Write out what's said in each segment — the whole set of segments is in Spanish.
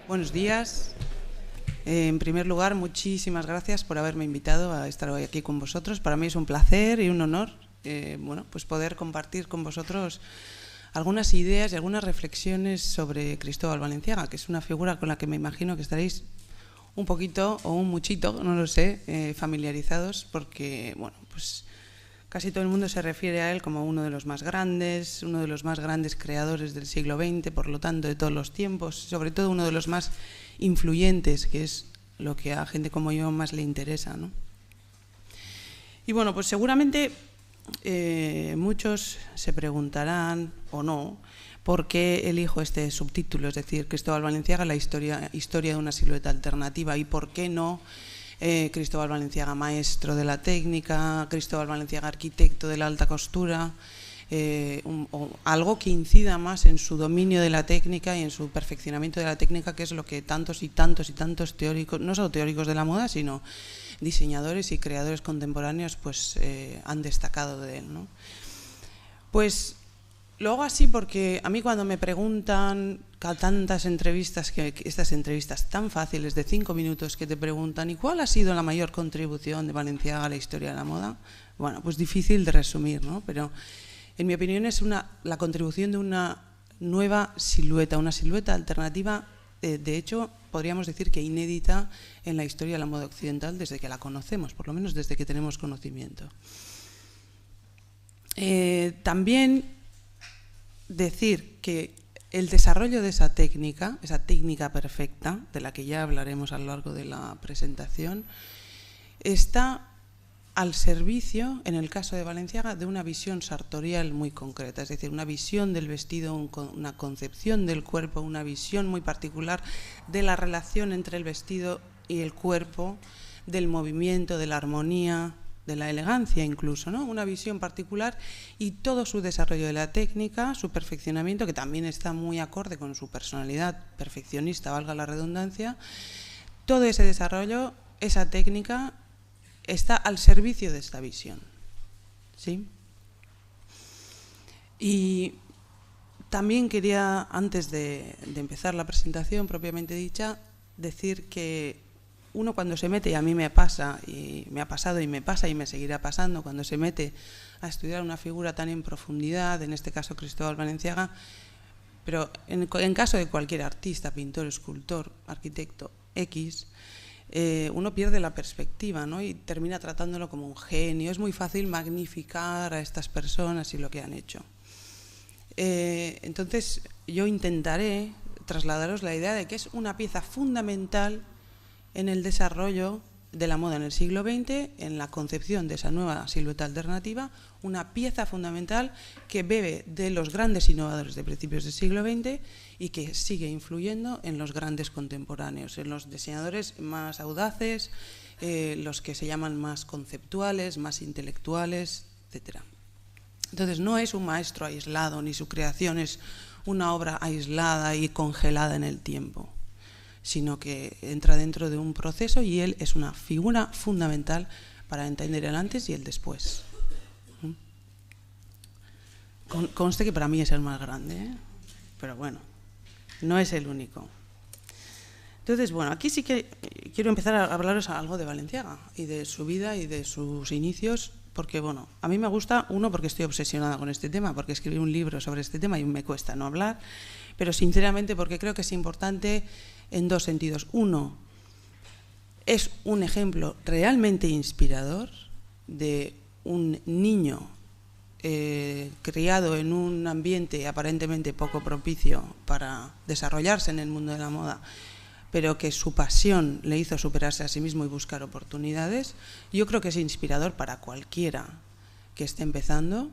Buenos días. En primer lugar, muchísimas gracias por haberme invitado a estar hoy aquí con vosotros. Para mí es un placer y un honor pues poder compartir con vosotros algunas ideas y algunas reflexiones sobre Cristóbal Balenciaga, que es una figura con la que me imagino que estaréis un poquito o un muchito, no lo sé, familiarizados, porque pues casi todo el mundo se refiere a él como uno de los más grandes creadores del siglo XX, por lo tanto de todos los tiempos, sobre todo uno de los más influyentes, que es lo que a gente como yo más le interesa, ¿no? Y bueno, pues seguramente muchos se preguntarán, o no, por qué elijo este subtítulo, es decir, Cristóbal Balenciaga, la historia de una silueta alternativa, y por qué no Cristóbal Balenciaga, maestro de la técnica, Cristóbal Balenciaga, arquitecto de la alta costura, o algo que incida más en su dominio de la técnica y en su perfeccionamiento de la técnica, que es lo que tantos y tantos teóricos, no solo teóricos de la moda, sino diseñadores y creadores contemporáneos, pues han destacado de él, ¿no? Pues lo hago así porque a mí, cuando me preguntan a tantas entrevistas, estas entrevistas tan fáciles de 5 minutos, que te preguntan ¿y cuál ha sido la mayor contribución de Balenciaga a la historia de la moda? Bueno, pues difícil de resumir, ¿no? Pero en mi opinión es la contribución de una nueva silueta, una silueta alternativa, de hecho podríamos decir que inédita en la historia de la moda occidental desde que la conocemos, por lo menos desde que tenemos conocimiento. También decir que el desarrollo de esa técnica perfecta, de la que ya hablaremos a lo largo de la presentación, está al servicio, en el caso de Balenciaga, de una visión sartorial muy concreta, es decir, una visión del vestido, una concepción del cuerpo, una visión muy particular de la relación entre el vestido y el cuerpo, del movimiento, de la armonía, de la elegancia incluso, ¿no? Una visión particular, y todo su desarrollo de la técnica, su perfeccionamiento, que también está muy acorde con su personalidad perfeccionista, valga la redundancia, todo ese desarrollo, esa técnica, está al servicio de esta visión, ¿sí? Y también quería, antes de empezar la presentación propiamente dicha, decir que uno, cuando se mete, y a mí me pasa, y me ha pasado y me pasa y me seguirá pasando, cuando se mete a estudiar una figura tan en profundidad, en este caso Cristóbal Balenciaga, pero en caso de cualquier artista, pintor, escultor, arquitecto, X, uno pierde la perspectiva, ¿no? Y termina tratándolo como un genio. Es muy fácil magnificar a estas personas y lo que han hecho. Entonces yo intentaré trasladaros la idea de que es una pieza fundamental en el desarrollo de la moda en el siglo XX, en la concepción de esa nueva silueta alternativa, una pieza fundamental que bebe de los grandes innovadores de principios del siglo XX y que sigue influyendo en los grandes contemporáneos, en los diseñadores más audaces, los que se llaman más conceptuales, más intelectuales, etc. Entonces no es un maestro aislado, ni su creación es una obra aislada y congelada en el tiempo, sino que entra dentro de un proceso, y él es una figura fundamental para entender el antes y el después. Conste que para mí es el más grande, pero bueno, no es el único. Entonces, bueno, aquí sí que quiero empezar a hablaros algo de Balenciaga y de su vida y de sus inicios, porque, bueno, a mí me gusta, uno, porque estoy obsesionada con este tema, porque escribí un libro sobre este tema y me cuesta no hablar, pero sinceramente porque creo que es importante en dos sentidos. Uno, es un ejemplo realmente inspirador de un niño criado en un ambiente aparentemente poco propicio para desarrollarse en el mundo de la moda, pero que su pasión le hizo superarse a sí mismo y buscar oportunidades. Yo creo que es inspirador para cualquiera que esté empezando,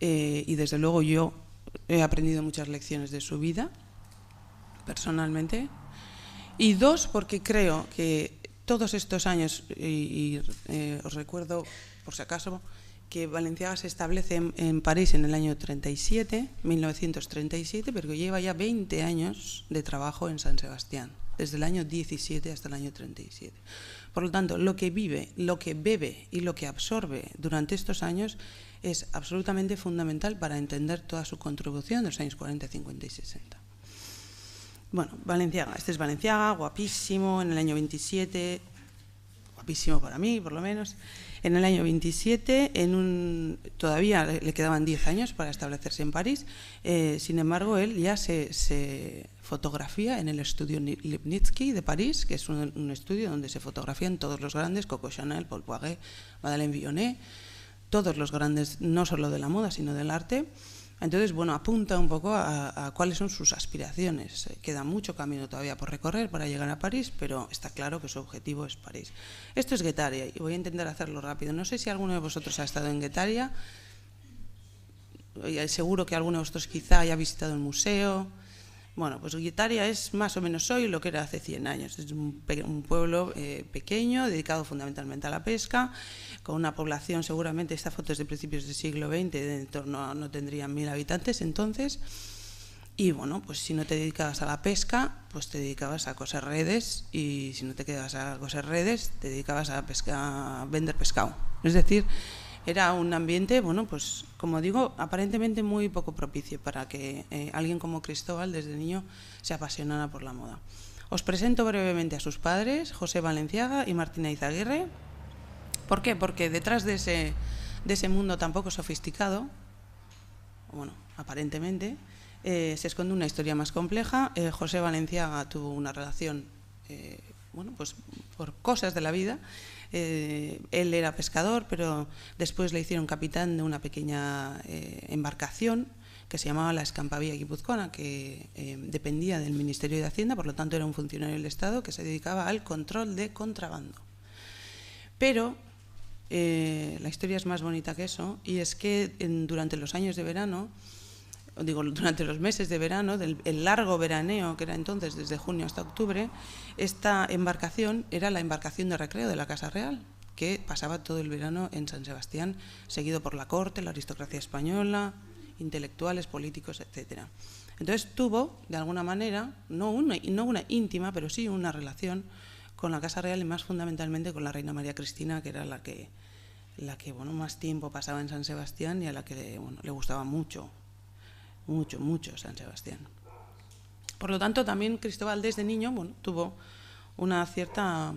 y desde luego yo he aprendido muchas lecciones de su vida, personalmente. Y dos, porque creo que todos estos años, os recuerdo, por si acaso, que Balenciaga se establece en París en el año 1937, pero que lleva ya 20 años de trabajo en San Sebastián, desde el año 17 hasta el año 37. Por lo tanto, lo que vive, lo que bebe y lo que absorbe durante estos años es absolutamente fundamental para entender toda su contribución de los años 40, 50 y 60. Bueno, Balenciaga, este es Balenciaga, guapísimo, en el año 27, guapísimo para mí, por lo menos. En el año 27, todavía le quedaban 10 años para establecerse en París, sin embargo, él ya se fotografía en el estudio Lipnitsky de París, que es un estudio donde se fotografían todos los grandes, Coco Chanel, Paul Poiret, Madeleine Vionnet, todos los grandes, no solo de la moda, sino del arte. Entonces, bueno, apunta un poco a cuáles son sus aspiraciones. Queda mucho camino todavía por recorrer para llegar a París, pero está claro que su objetivo es París. Esto es Guetaria y voy a intentar hacerlo rápido. No sé si alguno de vosotros ha estado en Guetaria. Seguro que alguno de vosotros quizá haya visitado el museo. Bueno, pues Guetaria es más o menos hoy lo que era hace 100 años. Es un pueblo pequeño, dedicado fundamentalmente a la pesca, con una población, seguramente, esta foto es de principios del siglo XX, de en torno a, no tendrían 1000 habitantes entonces. Y bueno, pues si no te dedicabas a la pesca, pues te dedicabas a coser redes, y si no te quedabas a coser redes, te dedicabas a vender pescado. Es decir, era un ambiente, bueno, pues como digo, aparentemente muy poco propicio para que alguien como Cristóbal desde niño se apasionara por la moda. Os presento brevemente a sus padres, José Balenciaga y Martina Izaguirre. ¿Por qué? Porque detrás de ese mundo tan poco sofisticado, bueno, aparentemente, se esconde una historia más compleja. José Balenciaga tuvo una relación, bueno, pues por cosas de la vida. Él era pescador, pero después le hicieron capitán de una pequeña embarcación que se llamaba la Escampavía Guipuzcoana, que dependía del Ministerio de Hacienda, por lo tanto era un funcionario del Estado que se dedicaba al control de contrabando. Pero la historia es más bonita que eso, y es que durante los años de verano, durante los meses de verano, el largo veraneo que era entonces desde junio hasta octubre, esta embarcación era la embarcación de recreo de la Casa Real, que pasaba todo el verano en San Sebastián, seguido por la corte, la aristocracia española, intelectuales, políticos, etc. Entonces tuvo, de alguna manera, no una íntima, pero sí una relación con la Casa Real y más fundamentalmente con la reina María Cristina, que era la que bueno, más tiempo pasaba en San Sebastián y a la que bueno, le gustaba mucho San Sebastián. Por lo tanto, también Cristóbal desde niño, bueno, tuvo una cierta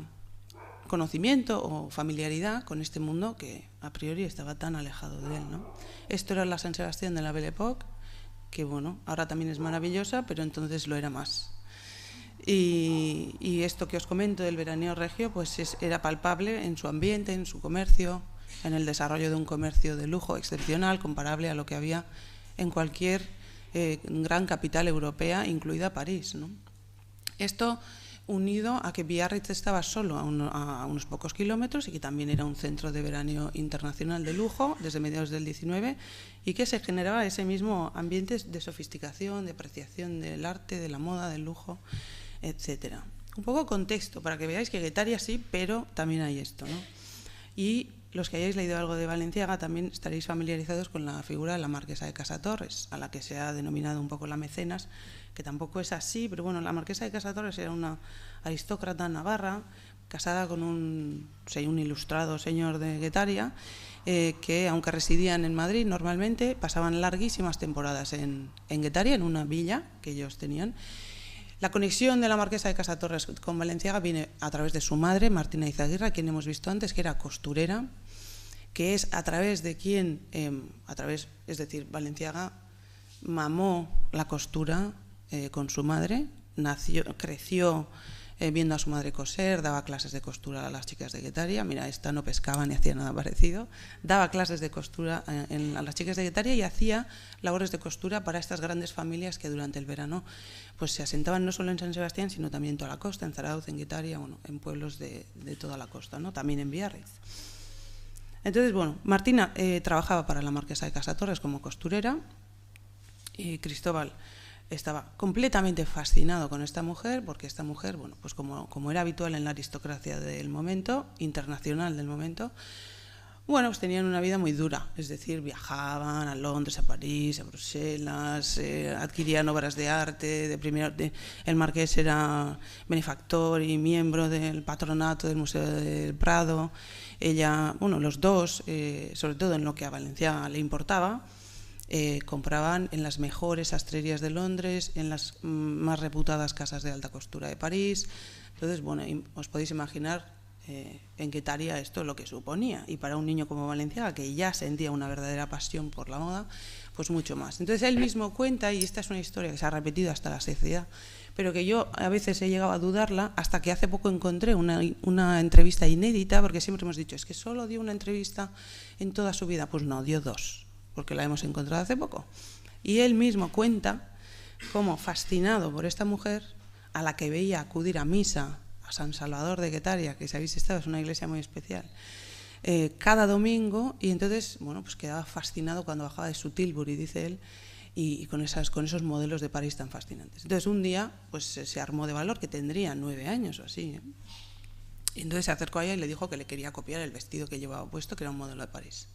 conocimiento o familiaridad con este mundo que a priori estaba tan alejado de él, ¿no? Esto era la San Sebastián de la Belle Époque, que bueno, ahora también es maravillosa, pero entonces lo era más. Y esto que os comento del veraneo regio, pues era palpable en su ambiente, en su comercio, en el desarrollo de un comercio de lujo excepcional, comparable a lo que había en cualquier gran capital europea, incluida París, ¿no? Esto unido a que Biarritz estaba solo a unos pocos kilómetros y que también era un centro de veraneo internacional de lujo desde mediados del 19 y que se generaba ese mismo ambiente de sofisticación, de apreciación del arte, de la moda, del lujo, etc. Un poco contexto para que veáis que Guetaria sí, pero también hay esto, ¿no? Y los que hayáis leído algo de Balenciaga también estaréis familiarizados con la figura de la marquesa de Casatorres, a la que se ha denominado un poco la mecenas, que tampoco es así, pero bueno, la marquesa de Casatorres era una aristócrata navarra, casada con un ilustrado señor de Guetaria, que aunque residían en Madrid normalmente, pasaban larguísimas temporadas en Guetaria, en una villa que ellos tenían. La conexión de la marquesa de Casatorres con Balenciaga viene a través de su madre, Martina Izaguirre, a quien hemos visto antes, que era costurera, que es a través de quien, es decir, Balenciaga mamó la costura con su madre, creció viendo a su madre coser, daba clases de costura a las chicas de Guetaria. Mira, esta no pescaba ni hacía nada parecido. Daba clases de costura a las chicas de Guetaria y hacía labores de costura para estas grandes familias que durante el verano pues se asentaban no solo en San Sebastián, sino también en toda la costa, en Zarauz, en Guetaria, bueno, en pueblos de toda la costa, ¿no? También en Biarritz. Entonces, bueno, Martina trabajaba para la marquesa de Casatorres como costurera y Cristóbal estaba completamente fascinado con esta mujer, porque esta mujer, bueno, pues como era habitual en la aristocracia del momento, internacional del momento, bueno, pues tenían una vida muy dura, es decir, viajaban a Londres, a París, a Bruselas, adquirían obras de arte, el marqués era benefactor y miembro del patronato del Museo del Prado. Ella, bueno, los dos, sobre todo en lo que a Valenciaga le importaba, compraban en las mejores sastrerías de Londres, en las más reputadas casas de alta costura de París. Entonces, bueno, os podéis imaginar en Guetaria esto lo que suponía. Y para un niño como Valenciaga, que ya sentía una verdadera pasión por la moda, pues mucho más. Entonces él mismo cuenta, y esta es una historia que se ha repetido hasta la saciedad, pero que yo a veces he llegado a dudarla hasta que hace poco encontré una entrevista inédita, porque siempre hemos dicho, es que solo dio una entrevista en toda su vida. Pues no, dio 2, porque la hemos encontrado hace poco. Y él mismo cuenta cómo, fascinado por esta mujer, a la que veía acudir a misa a San Salvador de Guetaria, que si habéis estado es una iglesia muy especial, cada domingo, y entonces, bueno, pues quedaba fascinado cuando bajaba de su Tilbury, dice él, y con esos modelos de París tan fascinantes. Entonces un día pues se armó de valor, que tendría 9 años o así, y entonces se acercó a ella y le dijo que le quería copiar el vestido que llevaba puesto, que era un modelo de París.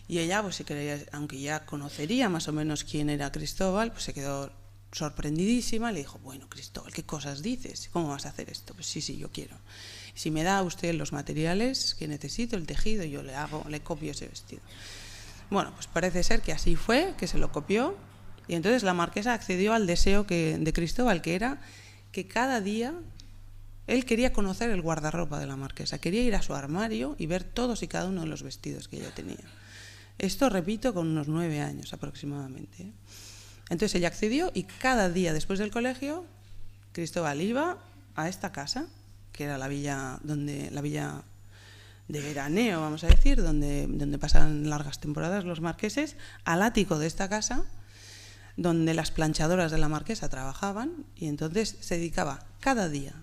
Y ella, pues aunque ya conocería más o menos quién era Cristóbal, pues se quedó sorprendidísima. Le dijo, bueno, Cristóbal, ¿qué cosas dices? ¿Cómo vas a hacer esto? Pues sí, yo quiero. Si me da usted los materiales que necesito, el tejido, yo le copio ese vestido. Bueno, pues parece ser que así fue, que se lo copió, y entonces la marquesa accedió al deseo de Cristóbal, que era que cada día él quería conocer el guardarropa de la marquesa, quería ir a su armario y ver todos y cada uno de los vestidos que ella tenía. Esto, repito, con unos 9 años aproximadamente. Entonces ella accedió y cada día después del colegio, Cristóbal iba a esta casa, que era la villa de veraneo, vamos a decir, donde pasan largas temporadas los marqueses, al ático de esta casa, donde las planchadoras de la marquesa trabajaban, y entonces se dedicaba cada día,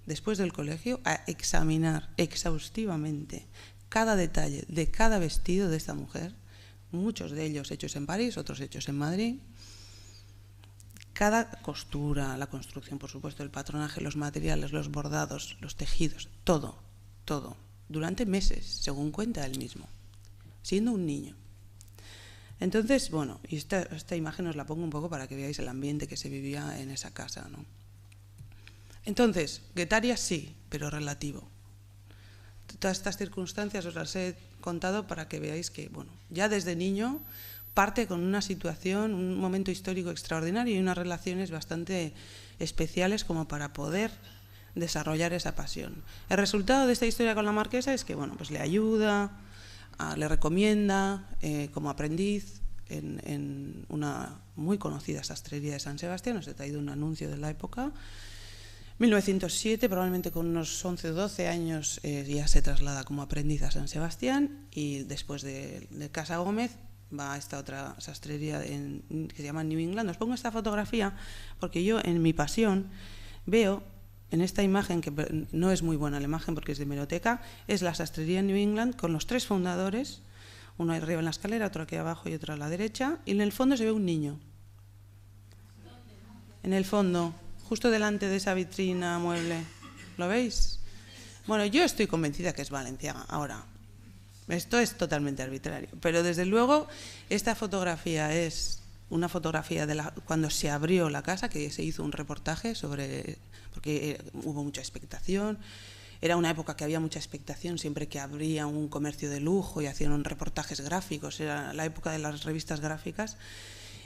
después del colegio, a examinar exhaustivamente cada detalle de cada vestido de esta mujer, muchos de ellos hechos en París, otros hechos en Madrid, cada costura, la construcción, por supuesto, el patronaje, los materiales, los bordados, los tejidos, todo, durante meses, según cuenta él mismo, siendo un niño. Entonces, bueno, y esta imagen os la pongo un poco para que veáis el ambiente que se vivía en esa casa, ¿no? Entonces, Guetaria sí, pero relativo. Todas estas circunstancias os las he contado para que veáis que, bueno, ya desde niño parte con una situación, un momento histórico extraordinario y unas relaciones bastante especiales como para poder desarrollar esa pasión. El resultado de esta historia con la marquesa es que, bueno, pues le ayuda, le recomienda como aprendiz en una muy conocida sastrería de San Sebastián. Os he traído un anuncio de la época. 1907, probablemente con unos 11 o 12 años, ya se traslada como aprendiz a San Sebastián, y después de Casa Gómez va a esta otra sastrería que se llama New England. Os pongo esta fotografía porque yo, en mi pasión, veo en esta imagen, que no es muy buena la imagen porque es de hemeroteca, es la sastrería New England con los 3 fundadores, uno arriba en la escalera, otro aquí abajo y otro a la derecha, y en el fondo se ve un niño. En el fondo, justo delante de esa vitrina mueble. ¿Lo veis? Bueno, yo estoy convencida que es Valenciaga. Ahora, esto es totalmente arbitrario, pero desde luego esta fotografía es una fotografía de cuando se abrió la casa, que se hizo un reportaje porque hubo mucha expectación. Era una época que había mucha expectación siempre que abría un comercio de lujo y hacían reportajes gráficos, era la época de las revistas gráficas.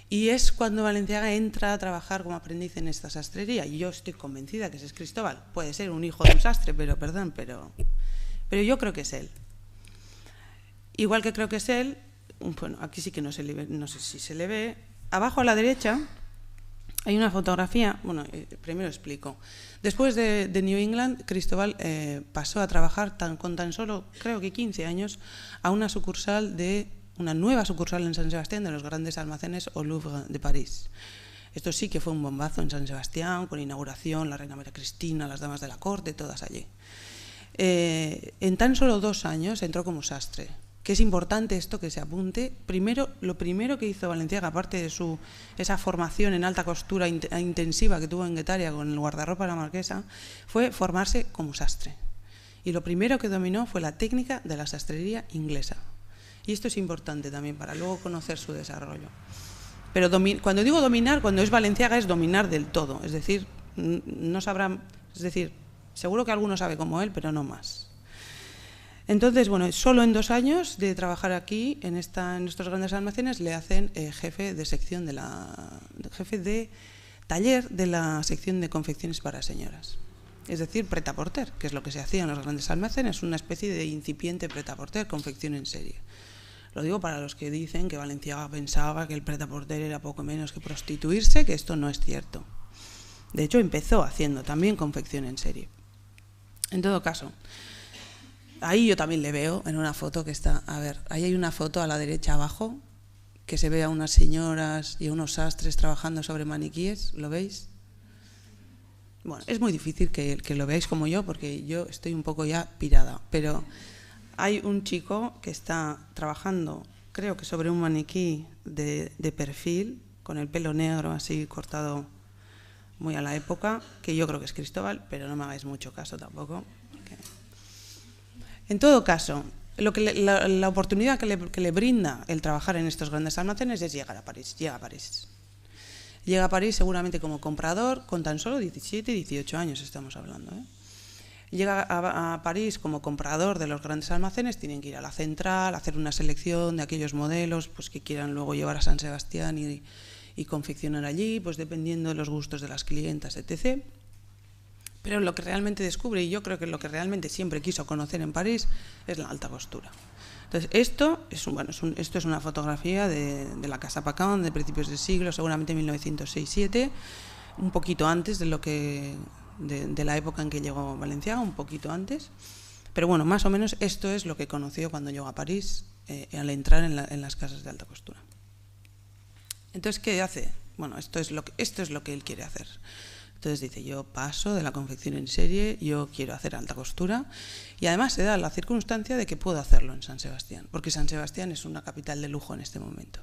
Y es cuando Valenciaga entra a trabajar como aprendiz en esta sastrería. Y yo estoy convencida que ese es Cristóbal. Puede ser un hijo de un sastre, pero yo creo que es él. Igual que creo que es él, bueno, aquí sí que no sé si se le ve. Abajo a la derecha hay una fotografía. Bueno, primero explico. Después de New England, Cristóbal pasó a trabajar con tan solo, creo que 15 años, a una nueva sucursal en San Sebastián de los grandes almacenes Au Louvre de París. Esto sí que fue un bombazo en San Sebastián, con inauguración, la reina María Cristina, las damas de la corte, todas allí. En tan solo 2 años entró como sastre, que es importante esto que se apunte. Lo primero que hizo Valenciaga, aparte de esa formación en alta costura intensiva que tuvo en Guetaria con el guardarropa de la marquesa, fue formarse como sastre. Y lo primero que dominó fue la técnica de la sastrería inglesa. Y esto es importante también para luego conocer su desarrollo. Pero cuando digo dominar, cuando es Valenciaga, es dominar del todo. Es decir, no sabrán, seguro que alguno sabe como él, pero no más. Entonces, bueno, solo en 2 años de trabajar aquí, en estos grandes almacenes, le hacen jefe de sección jefe de taller de la sección de confecciones para señoras. Es decir, pret-à-porter, que es lo que se hacía en los grandes almacenes, una especie de incipiente pret-à-porter, confección en serie. Lo digo para los que dicen que Balenciaga pensaba que el pret-à-porter era poco menos que prostituirse, que esto no es cierto. De hecho, empezó haciendo también confección en serie. En todo caso, ahí yo también le veo en una foto que está, a ver, ahí hay una foto a la derecha abajo, que se ve a unas señoras y a unos sastres trabajando sobre maniquíes, ¿lo veis? Bueno, es muy difícil que lo veáis como yo, porque yo estoy un poco ya pirada, pero hay un chico que está trabajando, creo que sobre un maniquí de perfil, con el pelo negro así cortado muy a la época, que yo creo que es Cristóbal, pero no me hagáis mucho caso tampoco. En todo caso, la oportunidad que le brinda el trabajar en estos grandes almacenes es llegar a París. Llega a París seguramente como comprador, con tan solo 17, 18 años estamos hablando. Llega a París como comprador de los grandes almacenes, tienen que ir a la central, hacer una selección de aquellos modelos pues, que quieran luego llevar a San Sebastián y confeccionar allí, pues dependiendo de los gustos de las clientas, etc. Pero lo que realmente descubre, y yo creo que lo que realmente siempre quiso conocer en París, es la alta costura. Entonces, esto es una fotografía de la Casa Pacón de principios del siglo, seguramente 1906-7, un poquito antes de la época en que llegó Balenciaga, un poquito antes. Pero bueno, más o menos esto es lo que conoció cuando llegó a París al entrar en las casas de alta costura. Entonces, ¿qué hace? Bueno, esto es lo que él quiere hacer. Entonces dice, yo paso de la confección en serie, yo quiero hacer alta costura, y además se da la circunstancia de que puedo hacerlo en San Sebastián, porque San Sebastián es una capital de lujo en este momento.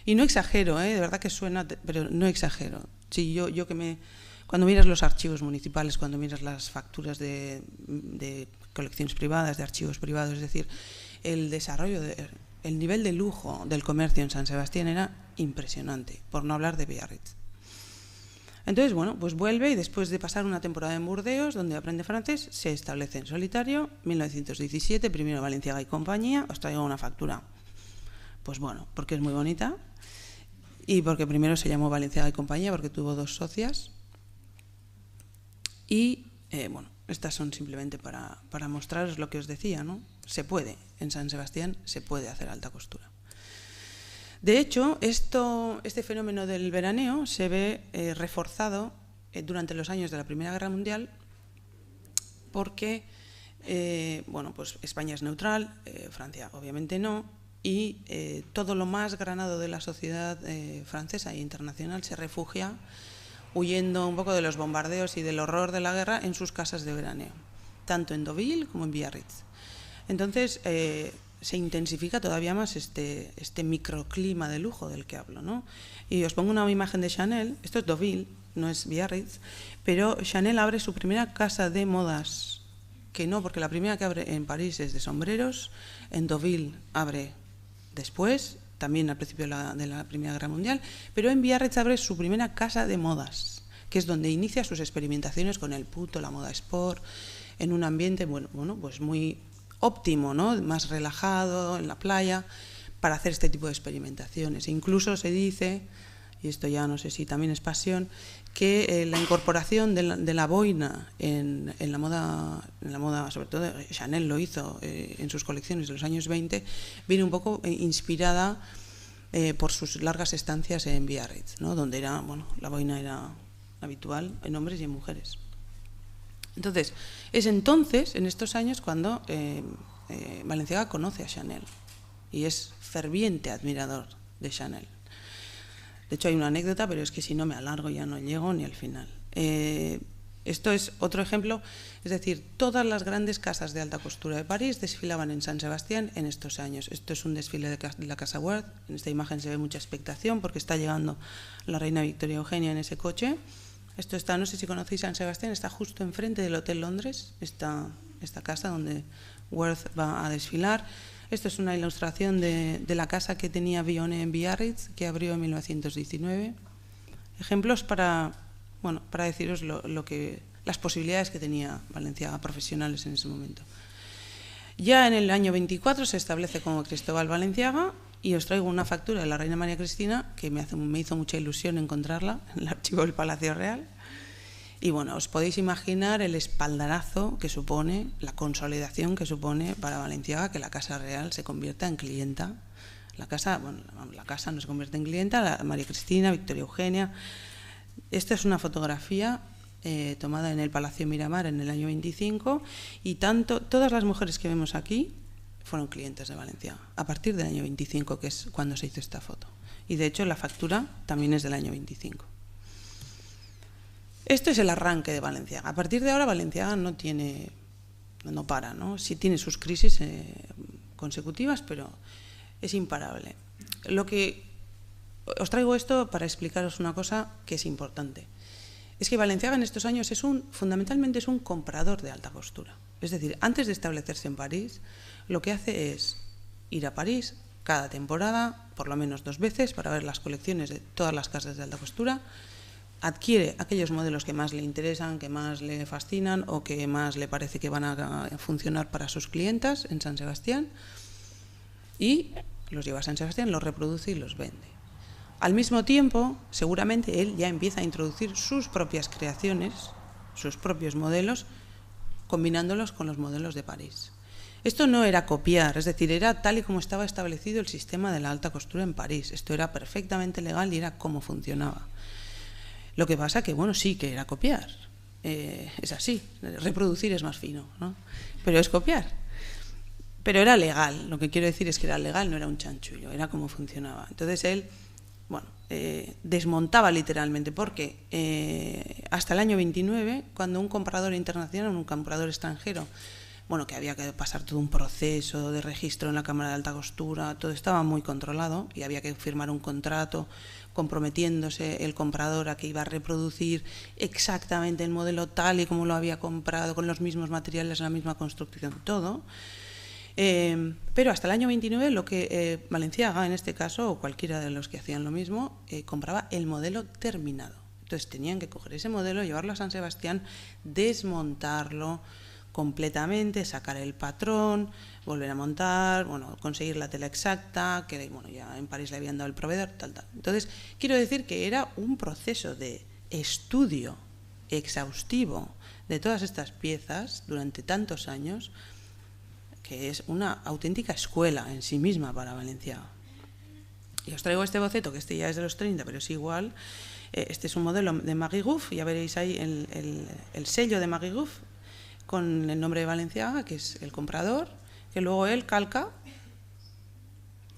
Y no exagero, de verdad que suena, pero no exagero. Sí, cuando miras los archivos municipales, cuando miras las facturas de colecciones privadas, de archivos privados, es decir, el desarrollo, el nivel de lujo del comercio en San Sebastián era impresionante, por no hablar de Biarritz. Entonces, bueno, pues vuelve y después de pasar una temporada en Burdeos, donde aprende francés, se establece en solitario. 1917, primero Balenciaga y compañía. Os traigo una factura, pues bueno, porque es muy bonita y porque primero se llamó Balenciaga y compañía porque tuvo 2 socias. Y, bueno, estas son simplemente para mostraros lo que os decía, ¿no? Se puede, en San Sebastián se puede hacer alta costura. De hecho, este fenómeno del veraneo se ve reforzado durante los años de la Primera Guerra Mundial porque bueno, pues España es neutral, Francia obviamente no, y todo lo más granado de la sociedad francesa e internacional se refugia huyendo un poco de los bombardeos y del horror de la guerra en sus casas de veraneo, tanto en Deauville como en Biarritz. Entonces, se intensifica todavía más este microclima de lujo del que hablo, ¿no? Y os pongo una imagen de Chanel, esto es Deauville, no es Biarritz, pero Chanel abre su primera casa de modas, que no, porque la primera que abre en París es de sombreros, en Deauville abre después, también al principio de la Primera Guerra Mundial, pero en Biarritz abre su primera casa de modas, que es donde inicia sus experimentaciones con el puto, la moda sport, en un ambiente, bueno, pues muy óptimo, ¿no? Más relajado, en la playa, para hacer este tipo de experimentaciones. Incluso se dice, y esto ya no sé si también es pasión, que la incorporación de la boina en la moda, sobre todo Chanel lo hizo en sus colecciones de los años 20, viene un poco inspirada por sus largas estancias en Biarritz, ¿no? Donde era, bueno, la boina era habitual en hombres y en mujeres. Entonces, es entonces, en estos años, cuando Balenciaga conoce a Chanel y es ferviente admirador de Chanel. De hecho, hay una anécdota, pero es que si no me alargo ya no llego ni al final. Esto es otro ejemplo, es decir, todas las grandes casas de alta costura de París desfilaban en San Sebastián en estos años. Esto es un desfile de la Casa Ward. En esta imagen se ve mucha expectación porque está llegando la reina Victoria Eugenia en ese coche. Esto está, no sé si conocéis San Sebastián, está justo enfrente del Hotel Londres, esta casa donde Worth va a desfilar. Esto es una ilustración de la casa que tenía Vionnet en Biarritz, que abrió en 1919. Ejemplos para deciros las posibilidades que tenía Balenciaga profesionales en ese momento. Ya en el año 24 se establece como Cristóbal Balenciaga y os traigo una factura de la reina María Cristina que me hizo mucha ilusión encontrarla en el archivo del Palacio Real. Y bueno, os podéis imaginar el espaldarazo que supone, la consolidación que supone para Balenciaga que la Casa Real se convierta en clienta. La casa no se convierte en clienta, la María Cristina, Victoria Eugenia. Esta es una fotografía tomada en el Palacio Miramar en el año 25 y todas las mujeres que vemos aquí fueron clientes de Balenciaga, a partir del año 25, que es cuando se hizo esta foto. Y de hecho la factura también es del año 25. Esto es el arranque de Balenciaga. A partir de ahora Balenciaga no para, ¿no? Sí tiene sus crisis consecutivas, pero es imparable. Os traigo esto para explicaros una cosa que es importante. Es que Balenciaga en estos años fundamentalmente es un comprador de alta costura. Es decir, antes de establecerse en París, lo que hace es ir a París cada temporada, por lo menos 2 veces, para ver las colecciones de todas las casas de alta costura, adquiere aquellos modelos que más le interesan, que más le fascinan o que más le parece que van a funcionar para sus clientas en San Sebastián y los lleva a San Sebastián, los reproduce y los vende. Al mismo tiempo, seguramente él ya empieza a introducir sus propias creaciones, sus propios modelos, combinándolos con los modelos de París. Esto no era copiar, es decir, era tal y como estaba establecido el sistema de la alta costura en París. Esto era perfectamente legal y era cómo funcionaba. Lo que pasa que, bueno, sí que era copiar. Es así, reproducir es más fino, ¿no? Pero es copiar. Pero era legal, lo que quiero decir es que era legal, no era un chanchullo, era cómo funcionaba. Entonces él, bueno, desmontaba literalmente, porque hasta el año 29, cuando un comprador internacional, un comprador extranjero, bueno, que había que pasar todo un proceso de registro en la Cámara de Alta Costura, todo estaba muy controlado y había que firmar un contrato comprometiéndose el comprador a que iba a reproducir exactamente el modelo tal y como lo había comprado, con los mismos materiales, la misma construcción, todo. Pero hasta el año 29 lo que Balenciaga, en este caso, o cualquiera de los que hacían lo mismo, compraba el modelo terminado. Entonces tenían que coger ese modelo, llevarlo a San Sebastián, desmontarlo completamente, sacar el patrón, volver a montar, bueno, conseguir la tela exacta, que bueno, ya en París le habían dado el proveedor, tal. Entonces, quiero decir que era un proceso de estudio exhaustivo de todas estas piezas durante tantos años, que es una auténtica escuela en sí misma para Balenciaga. Y os traigo este boceto, que este ya es de los 30, pero es igual. Este es un modelo de Marie Gouff, ya veréis ahí el sello de Marie Gouff, con el nombre de Balenciaga, que es el comprador, que luego él calca,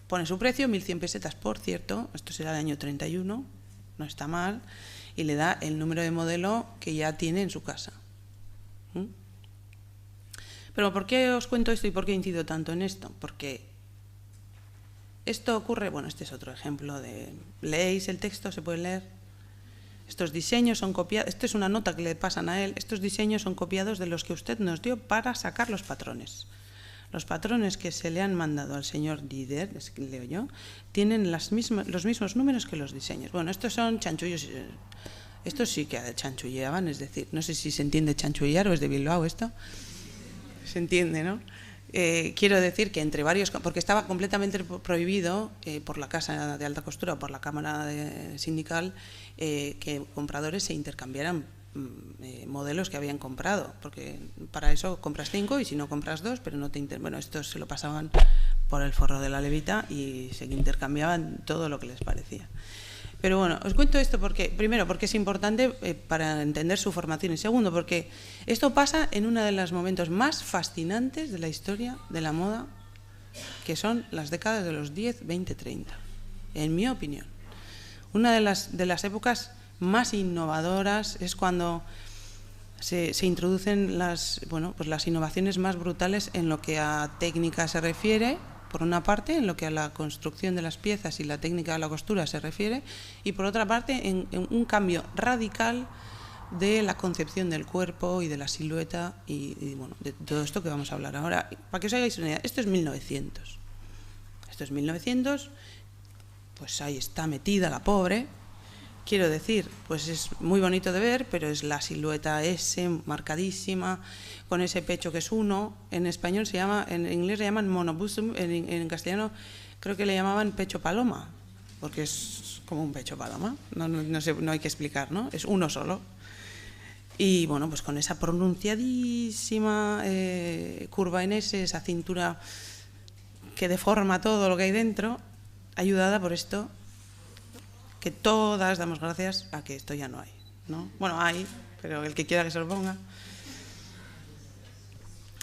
pone su precio, 1.100 pesetas, por cierto, esto será el año 31, no está mal, y le da el número de modelo que ya tiene en su casa. Pero ¿por qué os cuento esto y por qué incido tanto en esto? Porque esto ocurre, bueno, este es otro ejemplo de, leéis el texto, se puede leer. Estos diseños son copiados, esto es una nota que le pasan a él, estos diseños son copiados de los que usted nos dio para sacar los patrones. Los patrones que se le han mandado al señor Dider, es que leo yo, tienen los mismos números que los diseños. Bueno, estos son chanchullos, estos sí que chanchulleaban, es decir, no sé si se entiende chanchullar o es de Bilbao esto, se entiende, ¿no? Quiero decir que entre varios, porque estaba completamente prohibido por la Casa de Alta Costura o por la Cámara Sindical que compradores se intercambiaran modelos que habían comprado, porque para eso compras 5 y si no compras 2, pero no te bueno, estos se lo pasaban por el forro de la levita y se intercambiaban todo lo que les parecía. Pero bueno, os cuento esto porque, primero, porque es importante para entender su formación y segundo, porque esto pasa en uno de los momentos más fascinantes de la historia de la moda, que son las décadas de los 10, 20, 30, en mi opinión. Una de las épocas más innovadoras es cuando se introducen las innovaciones más brutales en lo que a técnica se refiere, por una parte, en lo que a la construcción de las piezas y la técnica de la costura se refiere, y por otra parte, en un cambio radical de la concepción del cuerpo y de la silueta y bueno, de todo esto que vamos a hablar ahora. Para que os hagáis una idea, esto es 1900. Esto es 1900, pues ahí está metida la pobre, quiero decir, pues es muy bonito de ver, pero es la silueta S marcadísima, con ese pecho que es 1. En español se llama, en inglés le llaman monobusum, en castellano creo que le llamaban pecho paloma, porque es como un pecho paloma, no hay que explicar, ¿no? Es uno solo. Y bueno, pues con esa pronunciadísima curva en S, esa cintura que deforma todo lo que hay dentro, ayudada por esto, que todas damos gracias a que esto ya no hay, ¿no? Bueno, hay, pero el que quiera que se lo ponga.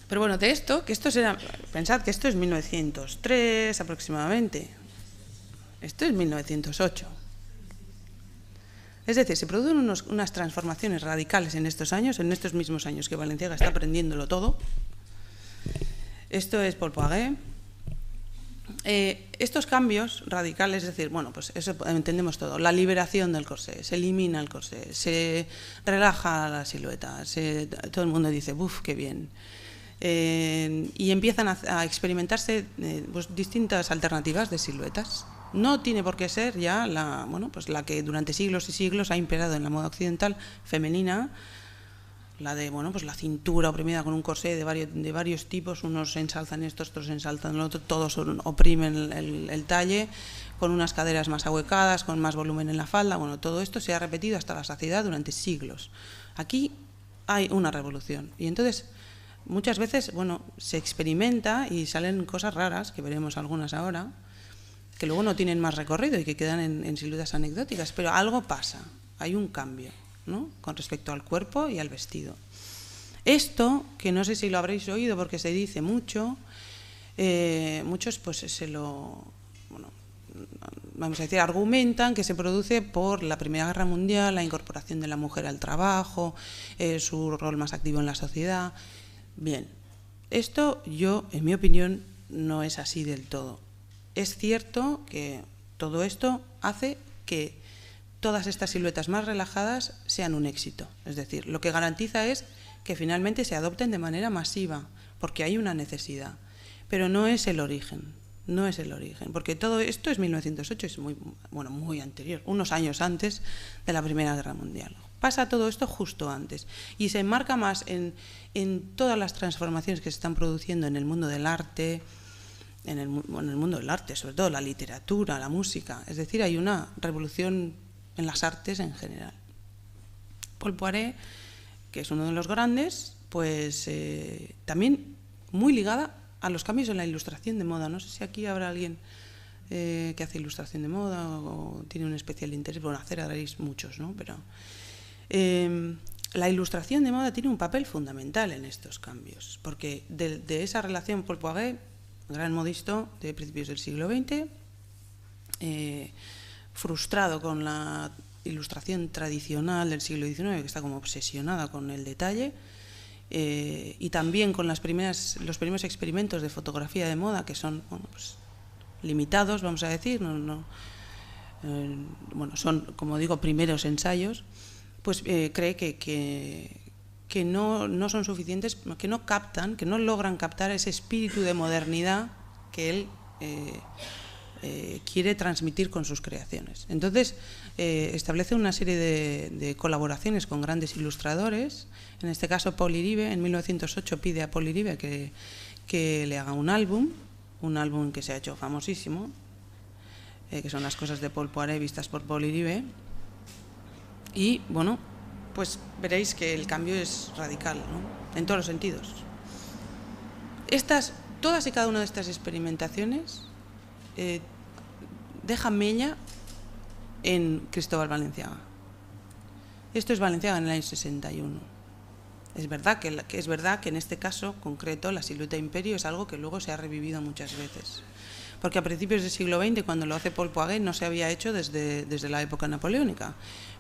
Pero bueno, de esto, que esto será, pensad que esto es 1903 aproximadamente, esto es 1908. Es decir, se producen unas transformaciones radicales en estos años, en estos mismos años que Balenciaga está aprendiéndolo todo. Esto es Paul Poiret. Estos cambios radicales, es decir, bueno, pues eso entendemos todo, la liberación del corsé, se elimina el corsé, se relaja la silueta, todo el mundo dice, ¡buf, qué bien! Y empiezan a experimentarse pues, distintas alternativas de siluetas. No tiene por qué ser ya pues la que durante siglos y siglos ha imperado en la moda occidental femenina, la de pues la cintura oprimida con un corsé de varios tipos, unos ensalzan esto, otros ensalzan lo otro, todos oprimen el talle, con unas caderas más ahuecadas, con más volumen en la falda. Bueno, todo esto se ha repetido hasta la saciedad durante siglos. Aquí hay una revolución y entonces muchas veces se experimenta y salen cosas raras, que veremos algunas ahora, que luego no tienen más recorrido y que quedan en siluetas anecdóticas, pero algo pasa, hay un cambio, ¿no?, con respecto al cuerpo y al vestido. Esto, que no sé si lo habréis oído porque se dice mucho, muchos pues vamos a decir, argumentan que se produce por la Primera Guerra Mundial, la incorporación de la mujer al trabajo, su rol más activo en la sociedad. Bien, esto en mi opinión, no es así del todo. Es cierto que todo esto hace que todas estas siluetas más relajadas sean un éxito. Es decir, lo que garantiza es que finalmente se adopten de manera masiva, porque hay una necesidad. Pero no es el origen, porque todo esto es 1908, es muy anterior, unos años antes de la Primera Guerra Mundial. Pasa todo esto justo antes y se enmarca más en todas las transformaciones que se están produciendo en el mundo del arte, en el mundo del arte, sobre todo la literatura, la música. Es decir, hay una revolución en las artes en general. Paul Poiret, que es uno de los grandes, pues también muy ligada a los cambios en la ilustración de moda. No sé si aquí habrá alguien que hace ilustración de moda o tiene un especial interés. Bueno, haréis muchos, ¿no? Pero la ilustración de moda tiene un papel fundamental en estos cambios, porque de esa relación Paul Poiret, gran modisto de principios del siglo XX, frustrado con la ilustración tradicional del siglo XIX, que está como obsesionada con el detalle, y también con los primeros experimentos de fotografía de moda, que son pues, limitados, vamos a decir, son, como digo, primeros ensayos, pues cree que no son suficientes, que no captan, que no logran captar ese espíritu de modernidad que él quiere transmitir con sus creaciones. Entonces, establece una serie de colaboraciones con grandes ilustradores. En este caso, Paul Iribe, en 1908 pide a Paul Iribe que le haga un álbum que se ha hecho famosísimo, que son las cosas de Paul Poiret vistas por Paul Iribe. Y, bueno, pues veréis que el cambio es radical, ¿no?, en todos los sentidos. Todas y cada una de estas experimentaciones dejan mella en Cristóbal Balenciaga. Esto es Balenciaga en el año 61. Es verdad que en este caso concreto la silueta imperio es algo que luego se ha revivido muchas veces. Porque a principios del siglo XX, cuando lo hace Paul Poiret, no se había hecho desde la época napoleónica.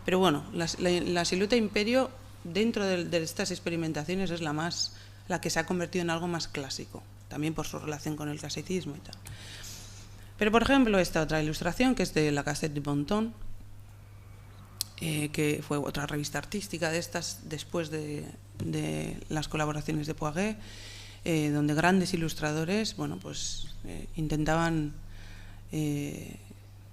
Pero bueno, la silueta imperio, dentro de estas experimentaciones, es la que se ha convertido en algo más clásico, también por su relación con el clasicismo y tal. Pero, por ejemplo, esta otra ilustración, que es de la Gazette du Bon Ton, que fue otra revista artística de estas, después de las colaboraciones de Poiret, donde grandes ilustradores intentaban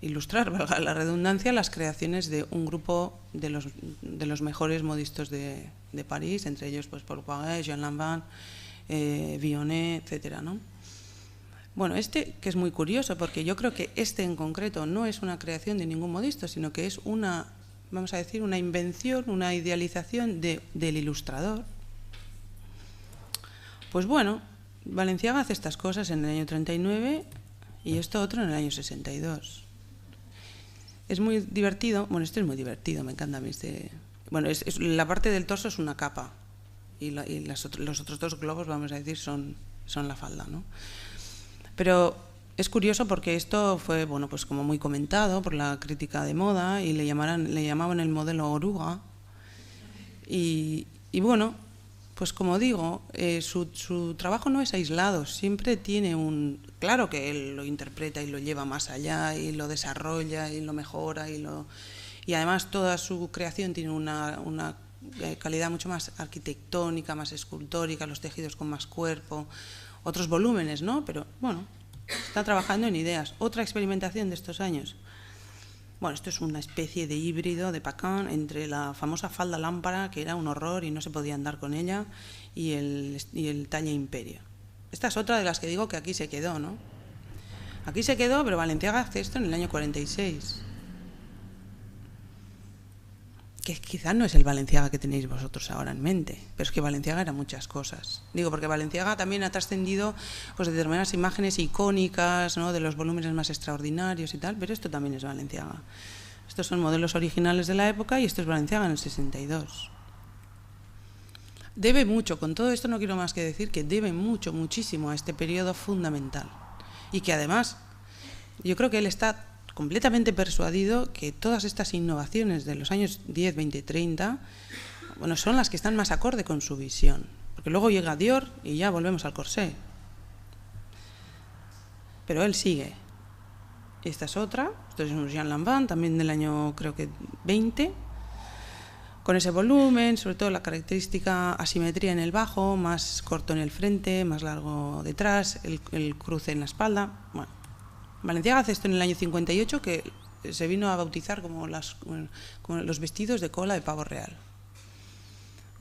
ilustrar, valga la redundancia, las creaciones de un grupo de los mejores modistos de París, entre ellos pues, Paul Poiret, Jean Lanvin, Vionnet, etcétera, ¿no? Bueno, que es muy curioso, porque yo creo que en concreto no es una creación de ningún modisto, sino que es una, vamos a decir, una invención, una idealización del ilustrador. Pues bueno, Balenciaga hace estas cosas en el año 39 y esto otro en el año 62. Es muy divertido, bueno, esto es muy divertido, me encanta a mí bueno, la parte del torso es una capa y los otros dos globos, vamos a decir, son la falda, ¿no? Pero es curioso porque esto fue, bueno, pues como muy comentado por la crítica de moda y le llamaban el modelo oruga. Y bueno, pues como digo, su trabajo no es aislado, siempre tiene claro que él lo interpreta y lo lleva más allá y lo desarrolla y lo mejora y además toda su creación tiene una calidad mucho más arquitectónica, más escultórica, los tejidos con más cuerpo, otros volúmenes, ¿no? Pero bueno, está trabajando en ideas. Otra experimentación de estos años. Bueno, esto es una especie de híbrido de Paquin entre la famosa falda lámpara, que era un horror y no se podía andar con ella, y el talle imperio. Esta es otra de las que digo que aquí se quedó, ¿no? Aquí se quedó, pero Balenciaga hace esto en el año 46. Que quizás no es el Balenciaga que tenéis vosotros ahora en mente, pero es que Balenciaga era muchas cosas. Digo, porque Balenciaga también ha trascendido pues, determinadas imágenes icónicas, ¿no? De los volúmenes más extraordinarios y tal, pero esto también es Balenciaga. Estos son modelos originales de la época y esto es Balenciaga en el 62. Debe mucho, con todo esto no quiero más que decir que debe muchísimo a este periodo fundamental. Y que además, yo creo que él está completamente persuadido que todas estas innovaciones de los años 10, 20, 30, bueno, son las que están más acorde con su visión. Porque luego llega Dior y ya volvemos al corsé. Pero él sigue. Esta es otra, esto es un Jean Lanvin, también del año, creo que 20, con ese volumen, sobre todo la característica asimetría en el bajo, más corto en el frente, más largo detrás, el cruce en la espalda. Bueno, Balenciaga hace esto en el año 58, que se vino a bautizar como los vestidos de cola de pavo real.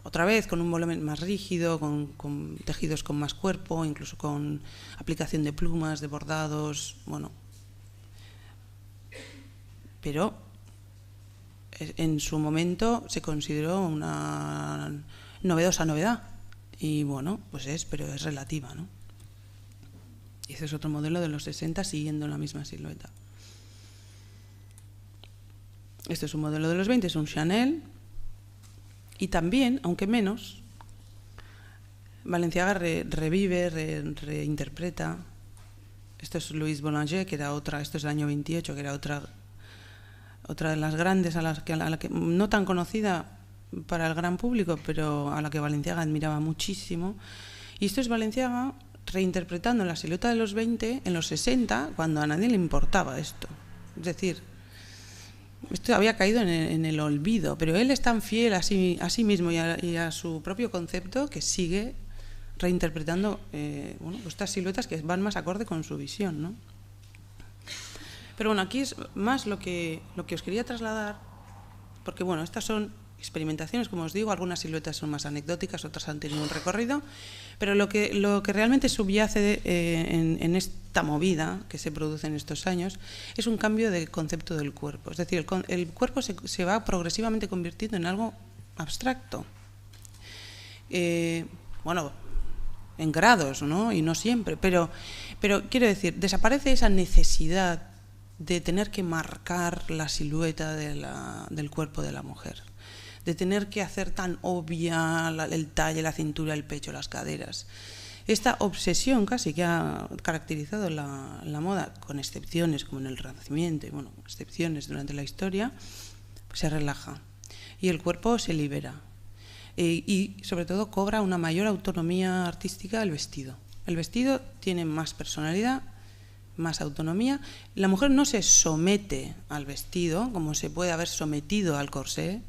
Otra vez con un volumen más rígido, con tejidos con más cuerpo, incluso con aplicación de plumas, de bordados, bueno. Pero en su momento se consideró una novedosa novedad. Y bueno, pues pero es relativa, ¿no? Y ese es otro modelo de los 60 siguiendo la misma silueta. Este es un modelo de los 20, es un Chanel. Y también, aunque menos, Balenciaga revive, reinterpreta. Esto es Louise Boulanger, que era otra, esto es del año 28, que era otra de las grandes, a la que no tan conocida para el gran público, pero a la que Balenciaga admiraba muchísimo. Y esto es Balenciaga reinterpretando la silueta de los 20 en los 60, cuando a nadie le importaba esto. Es decir, esto había caído en el olvido, pero él es tan fiel a sí mismo y a su propio concepto que sigue reinterpretando bueno, estas siluetas que van más acorde con su visión, ¿no? Pero bueno, aquí es más lo que os quería trasladar, porque bueno, estas son experimentaciones, como os digo, algunas siluetas son más anecdóticas, otras han tenido un recorrido, pero lo que realmente subyace en esta movida que se produce en estos años es un cambio del concepto del cuerpo. Es decir, el cuerpo se va progresivamente convirtiendo en algo abstracto. Bueno, en grados, ¿no? Y no siempre, pero quiero decir, desaparece esa necesidad de tener que marcar la silueta del cuerpo de la mujer, de tener que hacer tan obvia el talle, la cintura, el pecho, las caderas. Esta obsesión casi que ha caracterizado la moda, con excepciones como en el Renacimiento, y bueno, excepciones durante la historia, pues se relaja y el cuerpo se libera. Y sobre todo cobra una mayor autonomía artística el vestido. El vestido tiene más personalidad, más autonomía. La mujer no se somete al vestido como se puede haber sometido al corsé,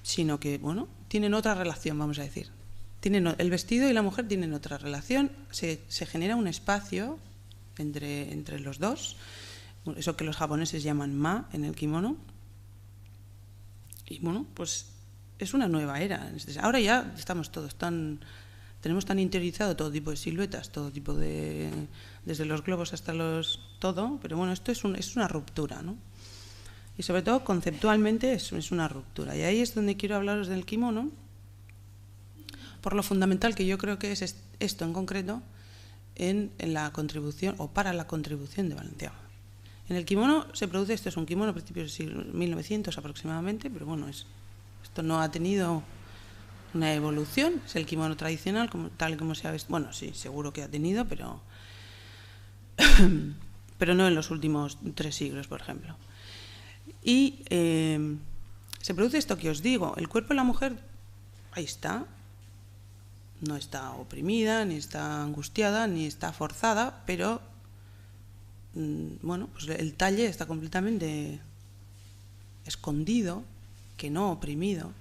sino que, bueno, tienen otra relación, vamos a decir. El vestido y la mujer tienen otra relación, se genera un espacio entre los dos, eso que los japoneses llaman ma en el kimono. Y bueno, pues es una nueva era. Ahora ya estamos todos tenemos tan interiorizado todo tipo de siluetas, todo tipo de, desde los globos hasta todo, pero bueno, esto es una ruptura, ¿no? Y sobre todo conceptualmente es una ruptura. Y ahí es donde quiero hablaros del kimono, por lo fundamental que yo creo que es esto en concreto en la contribución o para la contribución de Balenciaga. En el kimono se produce, esto es un kimono a principios del siglo 1900 aproximadamente, pero bueno, esto no ha tenido una evolución, es el kimono tradicional, tal como se ha visto. Bueno, sí, seguro que ha tenido, pero no en los últimos 3 siglos, por ejemplo. Y se produce esto que os digo, el cuerpo de la mujer, ahí está, no está oprimida, ni está angustiada, ni está forzada, pero bueno, pues el talle está completamente escondido, que no oprimido.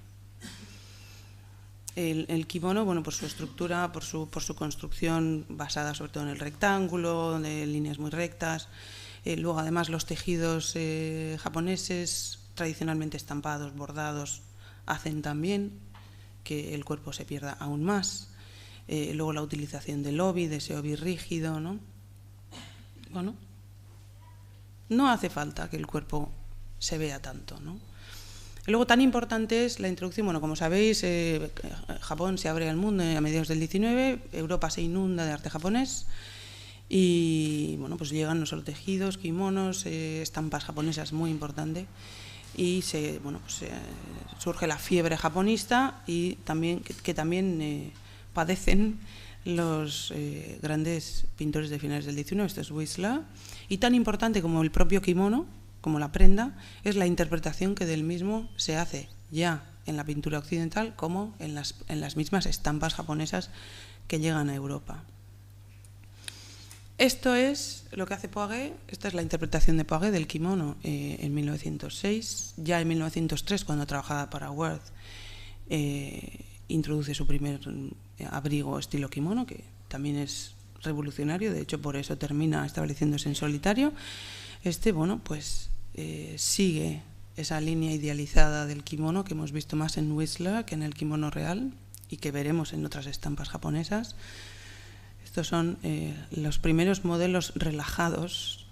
El kimono, bueno, por su estructura, por su construcción basada sobre todo en el rectángulo, de líneas muy rectas. Luego, además, los tejidos japoneses, tradicionalmente estampados, bordados, hacen también que el cuerpo se pierda aún más. Luego la utilización del obi, de ese obi rígido, ¿no? Bueno, no hace falta que el cuerpo se vea tanto, ¿no? Y luego tan importante es la introducción, bueno, como sabéis, Japón se abre al mundo a mediados del 19, Europa se inunda de arte japonés y bueno, pues llegan no solo tejidos, kimonos, estampas japonesas muy importantes y surge la fiebre japonista y también que también padecen los grandes pintores de finales del 19, esto es Whistler, y tan importante como el propio kimono, como la prenda, es la interpretación que del mismo se hace ya en la pintura occidental como en las mismas estampas japonesas que llegan a Europa. Esto es lo que hace Poiret, esta es la interpretación de Poiret del kimono en 1906. Ya en 1903, cuando trabajaba para Worth, introduce su primer abrigo estilo kimono, que también es revolucionario, de hecho por eso termina estableciéndose en solitario. Bueno, pues sigue esa línea idealizada del kimono que hemos visto más en Whistler que en el kimono real y que veremos en otras estampas japonesas. Estos son los primeros modelos relajados,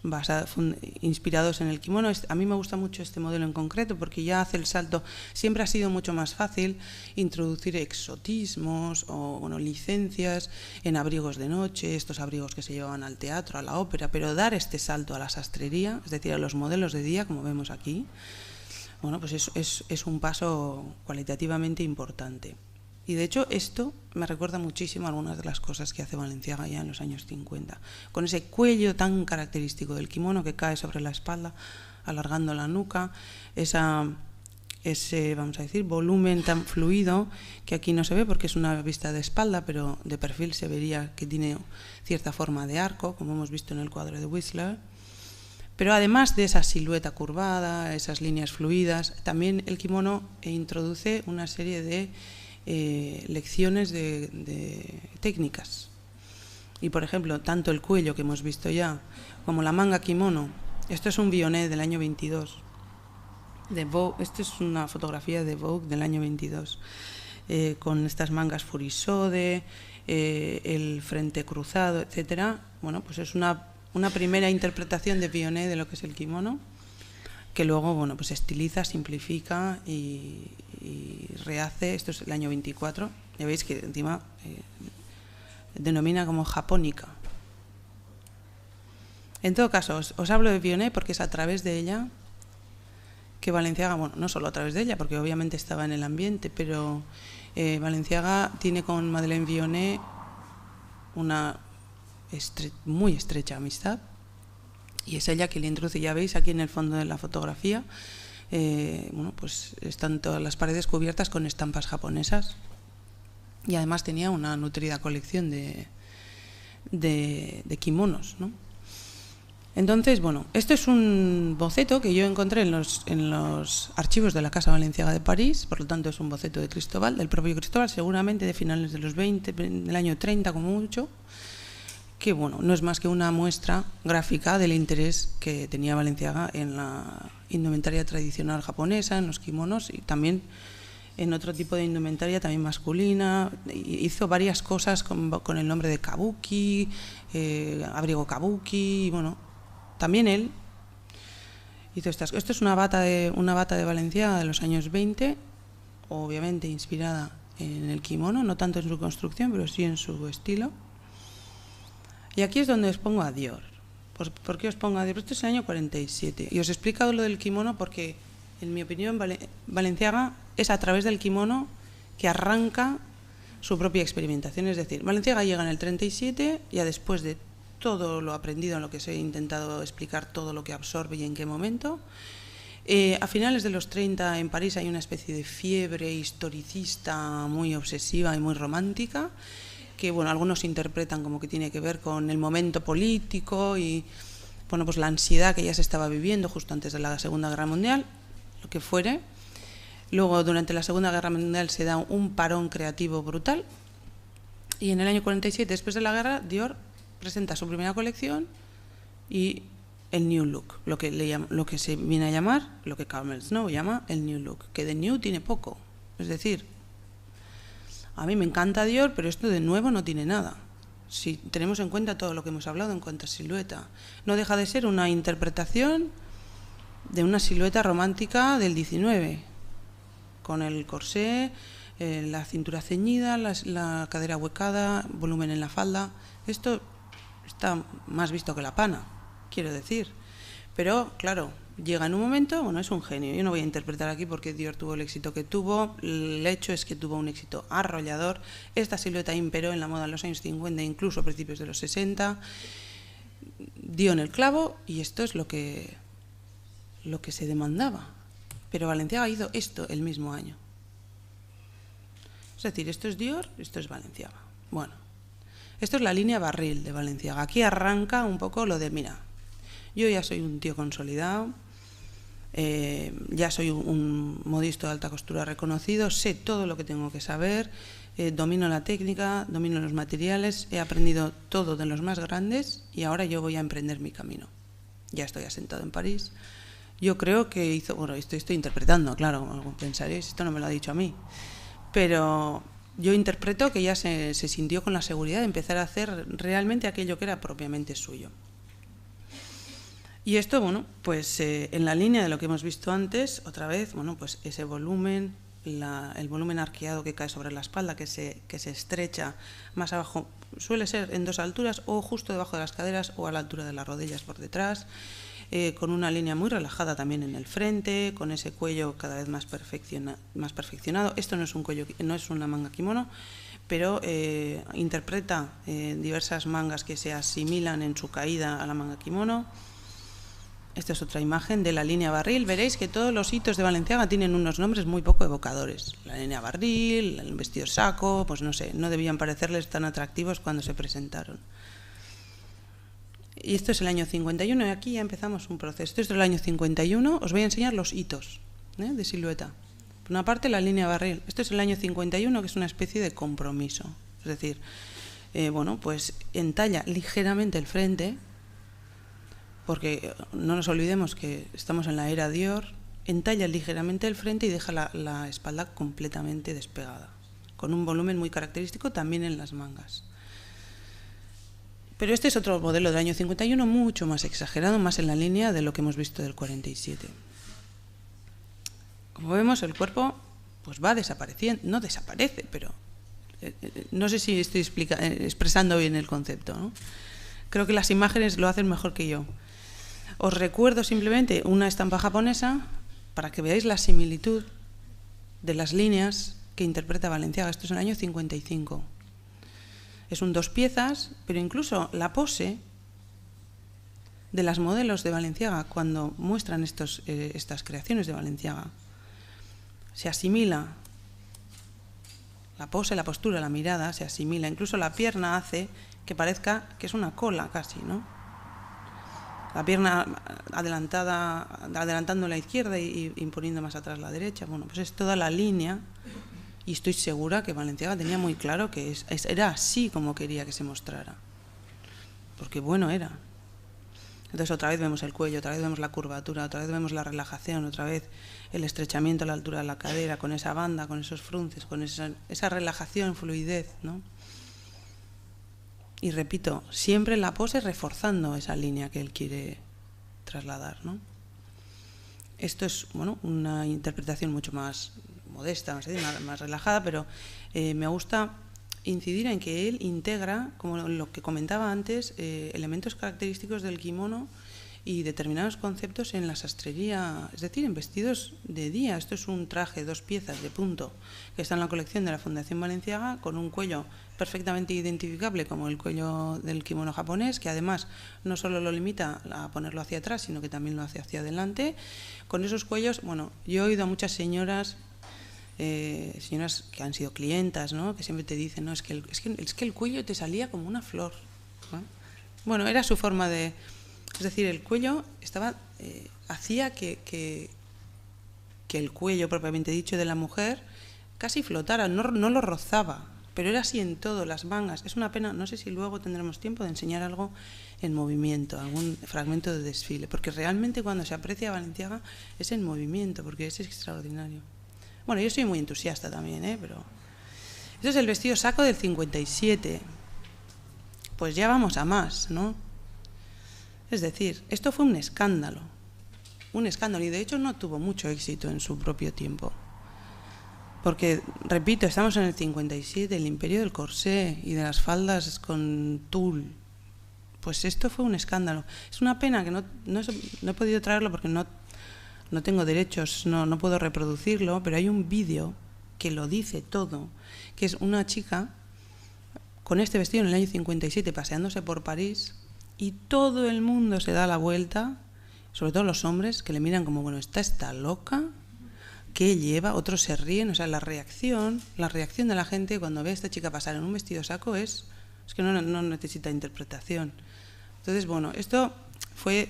inspirados en el kimono. A mí me gusta mucho este modelo en concreto porque ya hace el salto. Siempre ha sido mucho más fácil introducir exotismos o licencias en abrigos de noche, estos abrigos que se llevaban al teatro, a la ópera, pero dar este salto a la sastrería, es decir, a los modelos de día, como vemos aquí, bueno, pues es un paso cualitativamente importante. Y de hecho esto me recuerda muchísimo a algunas de las cosas que hace Balenciaga ya en los años 50, con ese cuello tan característico del kimono que cae sobre la espalda, alargando la nuca, ese, vamos a decir, volumen tan fluido que aquí no se ve porque es una vista de espalda, pero de perfil se vería que tiene cierta forma de arco, como hemos visto en el cuadro de Whistler. Pero además de esa silueta curvada, esas líneas fluidas, también el kimono introduce una serie de lecciones de técnicas. Y por ejemplo, tanto el cuello que hemos visto ya, como la manga kimono, esto es un Vionnet del año 22, de Vogue, esto es una fotografía de Vogue del año 22, con estas mangas furisode, el frente cruzado, etcétera. Bueno, pues es una primera interpretación de Vionnet de lo que es el kimono, que luego, bueno, pues estiliza, simplifica y rehace. Esto es el año 24, ya veis que encima denomina como japónica. En todo caso, os hablo de Vionnet porque es a través de ella que Balenciaga, bueno, no solo a través de ella, porque obviamente estaba en el ambiente, pero Balenciaga tiene con Madeleine Vionnet una muy estrecha amistad. Y es ella que le introduce, ya veis aquí en el fondo de la fotografía, bueno, pues están todas las paredes cubiertas con estampas japonesas y además tenía una nutrida colección de kimonos, ¿no? Entonces, bueno, esto es un boceto que yo encontré en los archivos de la Casa Balenciaga de París, por lo tanto es un boceto de Cristóbal, del propio Cristóbal, seguramente de finales de los 20, del año 30 como mucho, que bueno, no es más que una muestra gráfica del interés que tenía Balenciaga en la indumentaria tradicional japonesa, en los kimonos y también en otro tipo de indumentaria también masculina. Hizo varias cosas con el nombre de kabuki, abrigo kabuki, y bueno, también él hizo estas cosas. Esto es una bata de Balenciaga de los años 20, obviamente inspirada en el kimono, no tanto en su construcción, pero sí en su estilo. Y aquí es donde os pongo a Dior. ¿Por qué os pongo a Dior? Esto es el año 47. Y os he explicado lo del kimono porque, en mi opinión, Balenciaga es a través del kimono que arranca su propia experimentación. Es decir, Balenciaga llega en el 37, ya después de todo lo aprendido, en lo que os he intentado explicar, todo lo que absorbe y en qué momento. A finales de los 30 en París hay una especie de fiebre historicista muy obsesiva y muy romántica, que bueno, algunos interpretan como que tiene que ver con el momento político y bueno, pues la ansiedad que ya se estaba viviendo justo antes de la Segunda Guerra Mundial, lo que fuere. Luego, durante la Segunda Guerra Mundial se da un parón creativo brutal y en el año 47, después de la guerra, Dior presenta su primera colección y el New Look, lo que se viene a llamar, lo que Carmel Snow llama el New Look, que de New tiene poco, es decir, a mí me encanta Dior, pero esto de nuevo no tiene nada. Si tenemos en cuenta todo lo que hemos hablado en cuanto a silueta, no deja de ser una interpretación de una silueta romántica del 19, con el corsé, la cintura ceñida, la cadera huecada, volumen en la falda. Esto está más visto que la pana, quiero decir. Pero, claro, llega en un momento, bueno, es un genio. Yo no voy a interpretar aquí porque Dior tuvo el éxito que tuvo. El hecho es que tuvo un éxito arrollador. Esta silueta imperó en la moda en los años 50, incluso a principios de los 60. Dio en el clavo y esto es lo que se demandaba. Pero Balenciaga hizo esto el mismo año. Es decir, esto es Dior, esto es Balenciaga. Bueno, esto es la línea barril de Balenciaga. Aquí arranca un poco lo de, mira, yo ya soy un tío consolidado, ya soy un modisto de alta costura reconocido, sé todo lo que tengo que saber, domino la técnica, domino los materiales, he aprendido todo de los más grandes y ahora yo voy a emprender mi camino. Ya estoy asentado en París. Yo creo que hizo, bueno, estoy interpretando, claro, pensaréis, esto no me lo ha dicho a mí, pero yo interpreto que ya se sintió con la seguridad de empezar a hacer realmente aquello que era propiamente suyo. Y esto, bueno, pues en la línea de lo que hemos visto antes, otra vez, bueno, pues ese volumen, el volumen arqueado que cae sobre la espalda, que se estrecha más abajo, suele ser en dos alturas, o justo debajo de las caderas o a la altura de las rodillas por detrás, con una línea muy relajada también en el frente, con ese cuello cada vez más perfeccionado. Esto no es un cuello, no es una manga kimono, pero interpreta diversas mangas que se asimilan en su caída a la manga kimono. Esta es otra imagen de la línea barril. Veréis que todos los hitos de Balenciaga tienen unos nombres muy poco evocadores. La línea barril, el vestido saco, pues no sé, no debían parecerles tan atractivos cuando se presentaron. Y esto es el año 51 y aquí ya empezamos un proceso. Esto es del año 51, os voy a enseñar los hitos de silueta. Por una parte la línea barril. Esto es el año 51, que es una especie de compromiso. Es decir, bueno, pues entalla ligeramente el frente, porque no nos olvidemos que estamos en la era Dior, entalla ligeramente el frente y deja la espalda completamente despegada, con un volumen muy característico también en las mangas. Pero este es otro modelo del año 51, mucho más exagerado, más en la línea de lo que hemos visto del 47. Como vemos, el cuerpo pues va desapareciendo, no desaparece, pero no sé si estoy expresando bien el concepto, ¿no? Creo que las imágenes lo hacen mejor que yo. Os recuerdo simplemente una estampa japonesa para que veáis la similitud de las líneas que interpreta Balenciaga. Esto es en el año 55. Es un 2 piezas, pero incluso la pose de las modelos de Balenciaga cuando muestran estas creaciones de Balenciaga se asimila. La pose, la postura, la mirada se asimila. Incluso la pierna hace que parezca que es una cola casi, ¿no? La pierna adelantando la izquierda y imponiendo más atrás la derecha. Bueno, pues es toda la línea y estoy segura que Balenciaga tenía muy claro que era así como quería que se mostrara. porque bueno era. Entonces otra vez vemos el cuello, otra vez vemos la curvatura, otra vez vemos la relajación, otra vez el estrechamiento a la altura de la cadera, con esa banda, con esos frunces, con esa relajación, fluidez, ¿no? Y repito, siempre en la pose reforzando esa línea que él quiere trasladar, ¿no? Esto es, bueno, una interpretación mucho más modesta, más relajada, pero me gusta incidir en que él integra, como lo que comentaba antes, elementos característicos del kimono y determinados conceptos en la sastrería, es decir, en vestidos de día. Esto es un traje, 2 piezas de punto, que está en la colección de la Fundación Balenciaga, con un cuello perfectamente identificable como el cuello del kimono japonés, que además no solo lo limita a ponerlo hacia atrás, sino que también lo hace hacia adelante. Con esos cuellos, bueno, yo he oído a muchas señoras que han sido clientas, ¿no?, que siempre te dicen, no, es que el cuello te salía como una flor, ¿no? Bueno, era su forma de... Es decir, el cuello hacía que el cuello, propiamente dicho, de la mujer casi flotara, no lo rozaba, pero era así en todo, las mangas. Es una pena, no sé si luego tendremos tiempo de enseñar algo en movimiento, algún fragmento de desfile, porque realmente cuando se aprecia Balenciaga es en movimiento, porque es extraordinario. Bueno, yo soy muy entusiasta también, pero... Este es el vestido saco del 57. Pues ya vamos a más, ¿no? Es decir, esto fue un escándalo, y de hecho no tuvo mucho éxito en su propio tiempo. Porque, repito, estamos en el 57, el imperio del corsé y de las faldas con tul. Pues esto fue un escándalo. Es una pena que no he podido traerlo porque no tengo derechos, no puedo reproducirlo, pero hay un vídeo que lo dice todo, que es una chica con este vestido en el año 57 paseándose por París y todo el mundo se da la vuelta, sobre todo los hombres, que le miran como, bueno, ¿está loca? ¿Qué lleva? Otros se ríen, o sea, la reacción de la gente cuando ve a esta chica pasar en un vestido saco es que no necesita interpretación. Entonces, bueno, esto fue,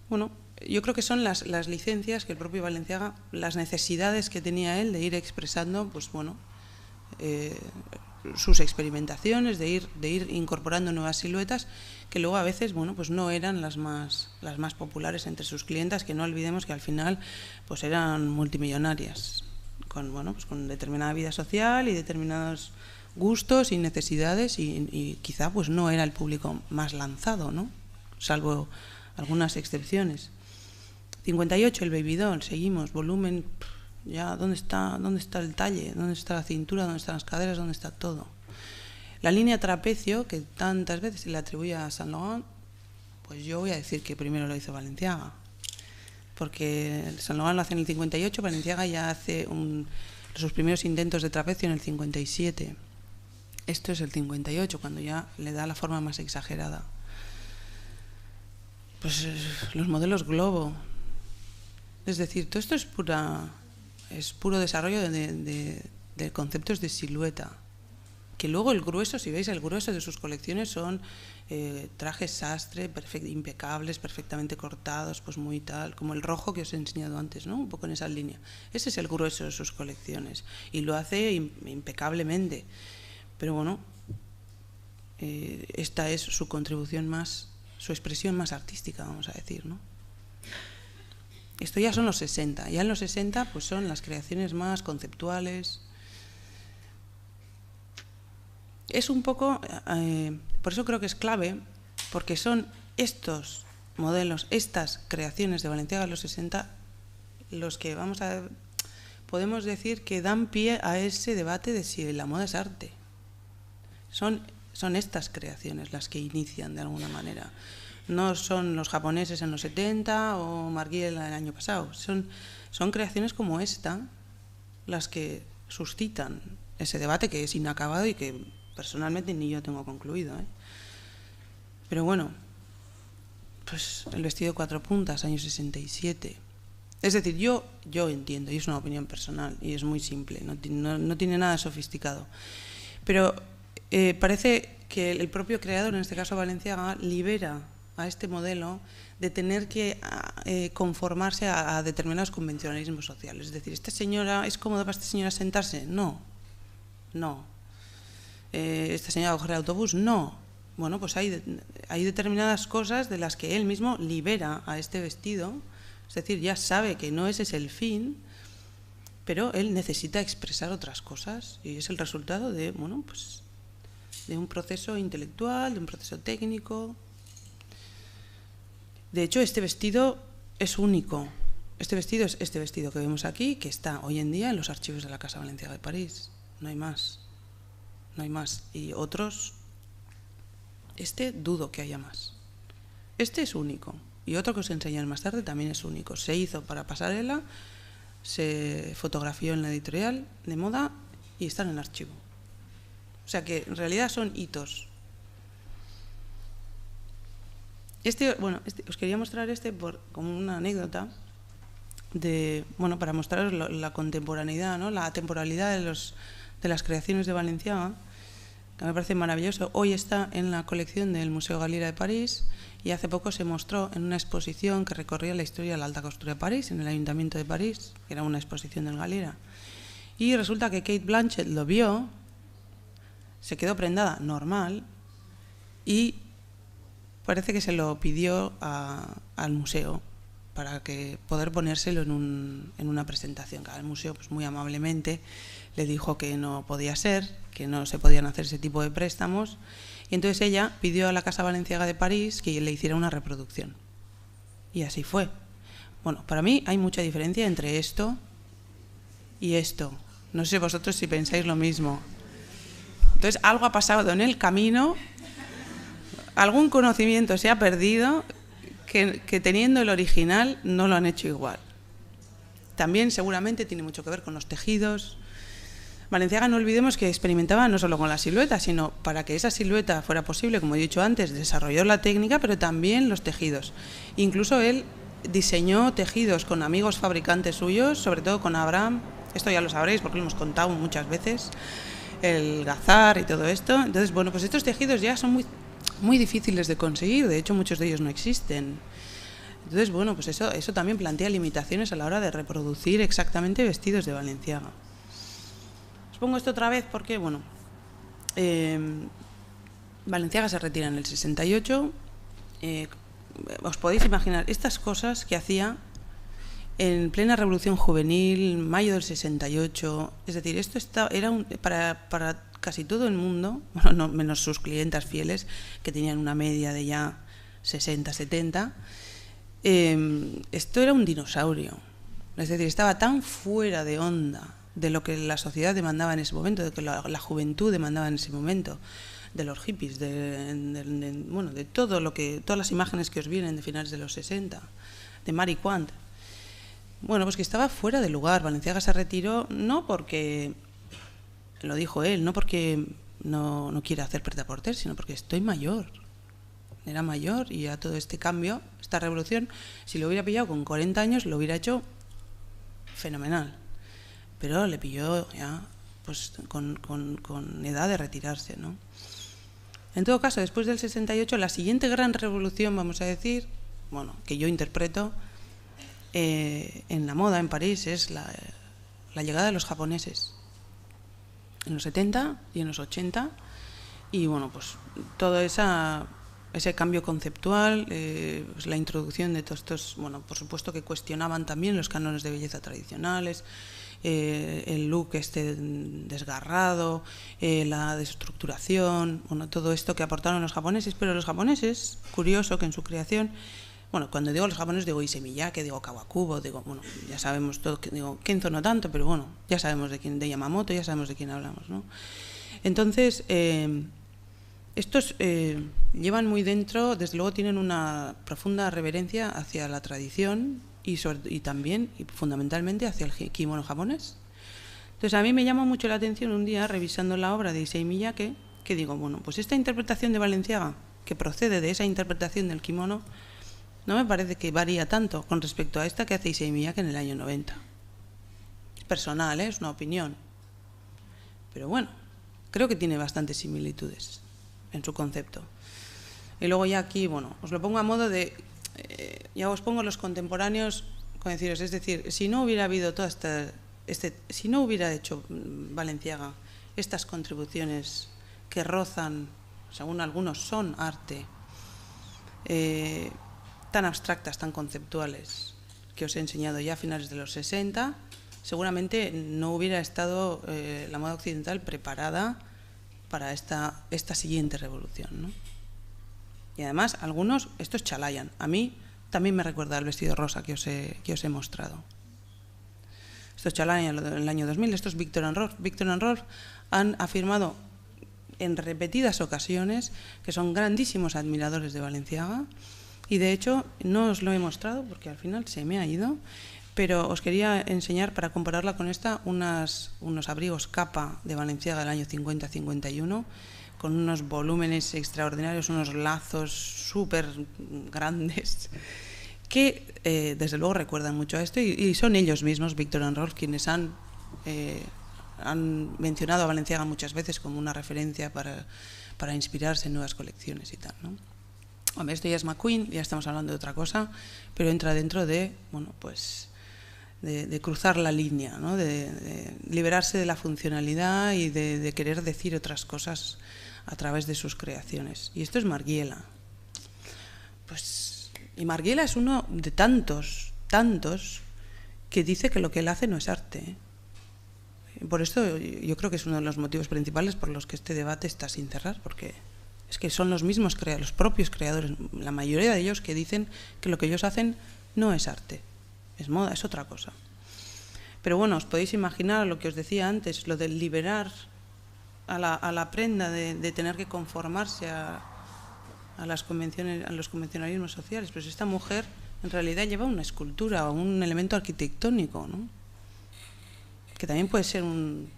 bueno, yo creo que son las licencias que el propio Balenciaga, las necesidades que tenía él de ir expresando, pues bueno, sus experimentaciones, de ir incorporando nuevas siluetas que luego a veces, bueno, pues no eran las más populares entre sus clientas, que no olvidemos que al final pues eran multimillonarias, con determinada vida social y determinados gustos y necesidades y quizá pues no era el público más lanzado, ¿no?, salvo algunas excepciones. 58, el Baby Doll, seguimos, volumen, ya, ¿dónde está el talle? ¿Dónde está la cintura? ¿Dónde están las caderas? ¿Dónde está todo? La línea trapecio, que tantas veces se le atribuye a Saint Laurent, pues yo voy a decir que primero lo hizo Balenciaga, porque Saint Laurent lo hace en el 58, Balenciaga ya hace sus primeros intentos de trapecio en el 57. Esto es el 58, cuando ya le da la forma más exagerada. Pues los modelos globo. Es decir, todo esto es puro desarrollo de conceptos de silueta. Que luego el grueso, si veis, el grueso de sus colecciones son trajes sastre, impecables, perfectamente cortados, pues muy tal, como el rojo que os he enseñado antes, ¿no? Un poco en esa línea. Ese es el grueso de sus colecciones y lo hace impecablemente. Pero bueno, esta es su contribución más, su expresión más artística, vamos a decir, ¿no? Esto ya son los 60. Ya en los 60 pues son las creaciones más conceptuales. Es un poco, por eso creo que es clave, porque son estos modelos, estas creaciones de Balenciaga en los 60, los que podemos decir que dan pie a ese debate de si la moda es arte. Son estas creaciones las que inician de alguna manera. No son los japoneses en los 70 o Margiela el año pasado. Son creaciones como esta las que suscitan ese debate que es inacabado y que personalmente ni yo tengo concluido, ¿eh? Pero bueno, pues el vestido de 4 puntas, año 67. Es decir, yo entiendo, y es una opinión personal, y es muy simple, no tiene nada sofisticado. Pero parece que el propio creador, en este caso Balenciaga, libera a este modelo de tener que conformarse a determinados convencionalismos sociales. Es decir, ¿esta señora es cómodo para esta señora sentarse? No. ¿Esta señora va a coger el autobús? No. bueno, pues hay determinadas cosas de las que él mismo libera a este vestido, es decir, ya sabe que no ese es el fin, pero él necesita expresar otras cosas y es el resultado de, bueno, pues de un proceso intelectual, de un proceso técnico. De hecho, este vestido es único. Este vestido es este vestido que vemos aquí, que está hoy en día en los archivos de la Casa Balenciaga de París. No hay más. No hay más. Y otros, dudo que haya más. Este es único. Y otro que os enseñaré más tarde también es único. Se hizo para pasarela, se fotografió en la editorial de moda y está en el archivo. O sea que en realidad son hitos. Os quería mostrar como una anécdota para mostraros la contemporaneidad, ¿no? La temporalidad de las creaciones de Balenciaga, que me parece maravilloso. Hoy está en la colección del Museo Galliera de París y hace poco se mostró en una exposición que recorría la historia de la alta costura de París, en el Ayuntamiento de París, que era una exposición del Galliera. Y resulta que Kate Blanchett lo vio, se quedó prendada, normal, y parece que se lo pidió al museo para poder ponérselo en una presentación. El museo, pues muy amablemente, le dijo que no podía ser, que no se podían hacer ese tipo de préstamos, y entonces ella pidió a la Casa Balenciaga de París que le hiciera una reproducción. Y así fue. Bueno, para mí hay mucha diferencia entre esto y esto. No sé vosotros si pensáis lo mismo. Entonces, algo ha pasado en el camino, algún conocimiento se ha perdido que teniendo el original no lo han hecho igual. También seguramente tiene mucho que ver con los tejidos. Balenciaga, no olvidemos que experimentaba no solo con la silueta, sino para que esa silueta fuera posible, como he dicho antes, desarrolló la técnica, pero también los tejidos. Incluso él diseñó tejidos con amigos fabricantes suyos, sobre todo con Abraham. Esto ya lo sabréis porque lo hemos contado muchas veces. El gazar y todo esto. Entonces, bueno, pues estos tejidos ya son muy difíciles de conseguir, de hecho muchos de ellos no existen. Entonces, bueno, pues eso también plantea limitaciones a la hora de reproducir exactamente vestidos de Balenciaga. Os pongo esto otra vez porque, bueno, Balenciaga se retira en el 68, os podéis imaginar estas cosas que hacía en plena revolución juvenil, mayo del 68, es decir, esto era para casi todo el mundo, bueno, no, menos sus clientas fieles, que tenían una media de ya 60, 70, esto era un dinosaurio. Es decir, estaba tan fuera de onda de lo que la sociedad demandaba en ese momento, de que la juventud demandaba en ese momento, de los hippies, de todo todas las imágenes que os vienen de finales de los 60, de Marie Quant. Bueno, pues que estaba fuera de lugar. Balenciaga se retiró no porque, lo dijo él, no porque no quiera hacer prêt-à-porter, sino porque estoy mayor. Era mayor y a todo este cambio, esta revolución, si lo hubiera pillado con 40 años, lo hubiera hecho fenomenal. Pero le pilló ya pues con edad de retirarse, ¿no? En todo caso, después del 68, la siguiente gran revolución, vamos a decir, bueno, que yo interpreto en la moda en París, es la llegada de los japoneses en los 70 y en los 80, y bueno, pues todo ese cambio conceptual, pues la introducción de todos estos, bueno, por supuesto que cuestionaban también los cánones de belleza tradicionales, el look desgarrado, la desestructuración, bueno, todo esto que aportaron los japoneses, pero los japoneses, curioso que en su creación, bueno, cuando digo los japoneses digo Issey Miyake, digo Kawakubo, digo, bueno, ya sabemos todo, digo Kenzo no tanto, pero bueno, ya sabemos de Yamamoto, ya sabemos de quién hablamos, ¿no? Entonces, estos llevan muy dentro, desde luego tienen una profunda reverencia hacia la tradición y también, y fundamentalmente, hacia el kimono japonés. Entonces, a mí me llama mucho la atención un día, revisando la obra de Issey Miyake, que digo, bueno, pues esta interpretación de Balenciaga, que procede de esa interpretación del kimono, no me parece que varía tanto con respecto a esta que hace Issey Miyake en el año 90. Es personal, es una opinión. Pero bueno, creo que tiene bastantes similitudes en su concepto. Y luego ya aquí, bueno, os lo pongo a modo de... ya os pongo los contemporáneos con deciros, es decir, si no hubiera habido toda si no hubiera hecho Balenciaga estas contribuciones que rozan según algunos son arte, tan abstractas, tan conceptuales, que os he enseñado ya a finales de los 60, seguramente no hubiera estado la moda occidental preparada para esta siguiente revolución, ¿no? Y además, algunos, esto es Chalayan. A mí también me recuerda al vestido rosa que os he mostrado. Esto es Chalayan en el año 2000, esto es Viktor and Rolf. Viktor and Rolf han afirmado en repetidas ocasiones que son grandísimos admiradores de Balenciaga, y de hecho no os lo he mostrado porque al final se me ha ido, pero os quería enseñar, para compararla con esta, unos abrigos capa de Balenciaga del año 50-51, con unos volúmenes extraordinarios, unos lazos súper grandes, que desde luego recuerdan mucho a esto, y son ellos mismos, Viktor and Rolf, quienes han mencionado a Balenciaga muchas veces como una referencia para inspirarse en nuevas colecciones y tal, ¿no? Hombre, esto ya es McQueen, ya estamos hablando de otra cosa, pero entra dentro de, bueno, pues, de cruzar la línea, ¿no? De liberarse de la funcionalidad y de querer decir otras cosas a través de sus creaciones. Y esto es Margiela. Pues, y Margiela es uno de tantos que dice que lo que él hace no es arte, ¿eh? Por esto yo creo que es uno de los motivos principales por los que este debate está sin cerrar, porque es que son los mismos los propios creadores, la mayoría de ellos, que dicen que lo que ellos hacen no es arte, es moda, es otra cosa. Pero bueno, os podéis imaginar lo que os decía antes, lo de liberar a la prenda de tener que conformarse a las convenciones, a los convencionalismos sociales. Pues esta mujer en realidad lleva una escultura o un elemento arquitectónico, ¿no? Que también puede ser un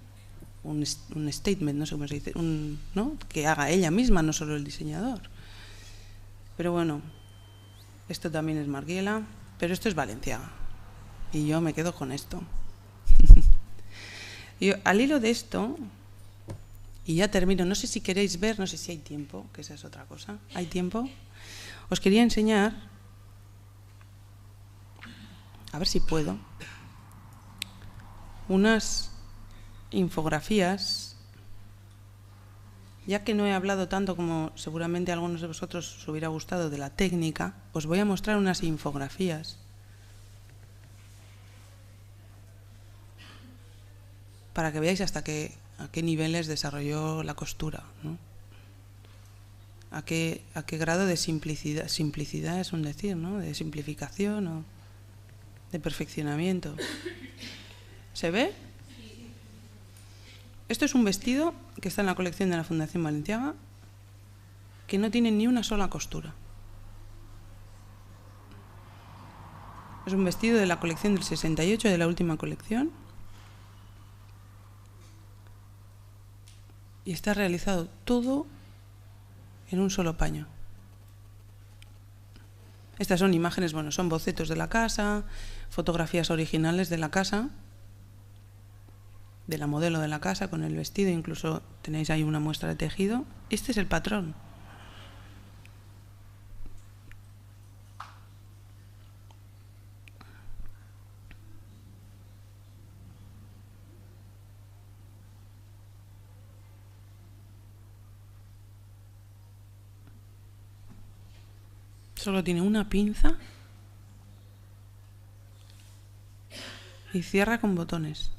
statement, no sé cómo se dice, ¿no? Que haga ella misma, no solo el diseñador. Pero bueno, esto también es Margiela, pero esto es Balenciaga. Y yo me quedo con esto. Y al hilo de esto, y ya termino, no sé si queréis ver, no sé si hay tiempo, que esa es otra cosa. ¿Hay tiempo? Os quería enseñar, a ver si puedo, unas infografías, ya que no he hablado tanto como seguramente a algunos de vosotros os hubiera gustado de la técnica, os voy a mostrar unas infografías para que veáis a qué niveles desarrolló la costura, ¿no? A qué grado de simplicidad es un decir, ¿no? De simplificación o de perfeccionamiento. ¿Se ve? Esto es un vestido que está en la colección de la Fundación Balenciaga, que no tiene ni una sola costura. Es un vestido de la colección del 68, de la última colección. Y está realizado todo en un solo paño. Estas son imágenes, bueno, son bocetos de la casa, fotografías originales de la casa, de la modelo de la casa con el vestido, incluso tenéis ahí una muestra de tejido. Este es el patrón. Solo tiene una pinza y cierra con botones.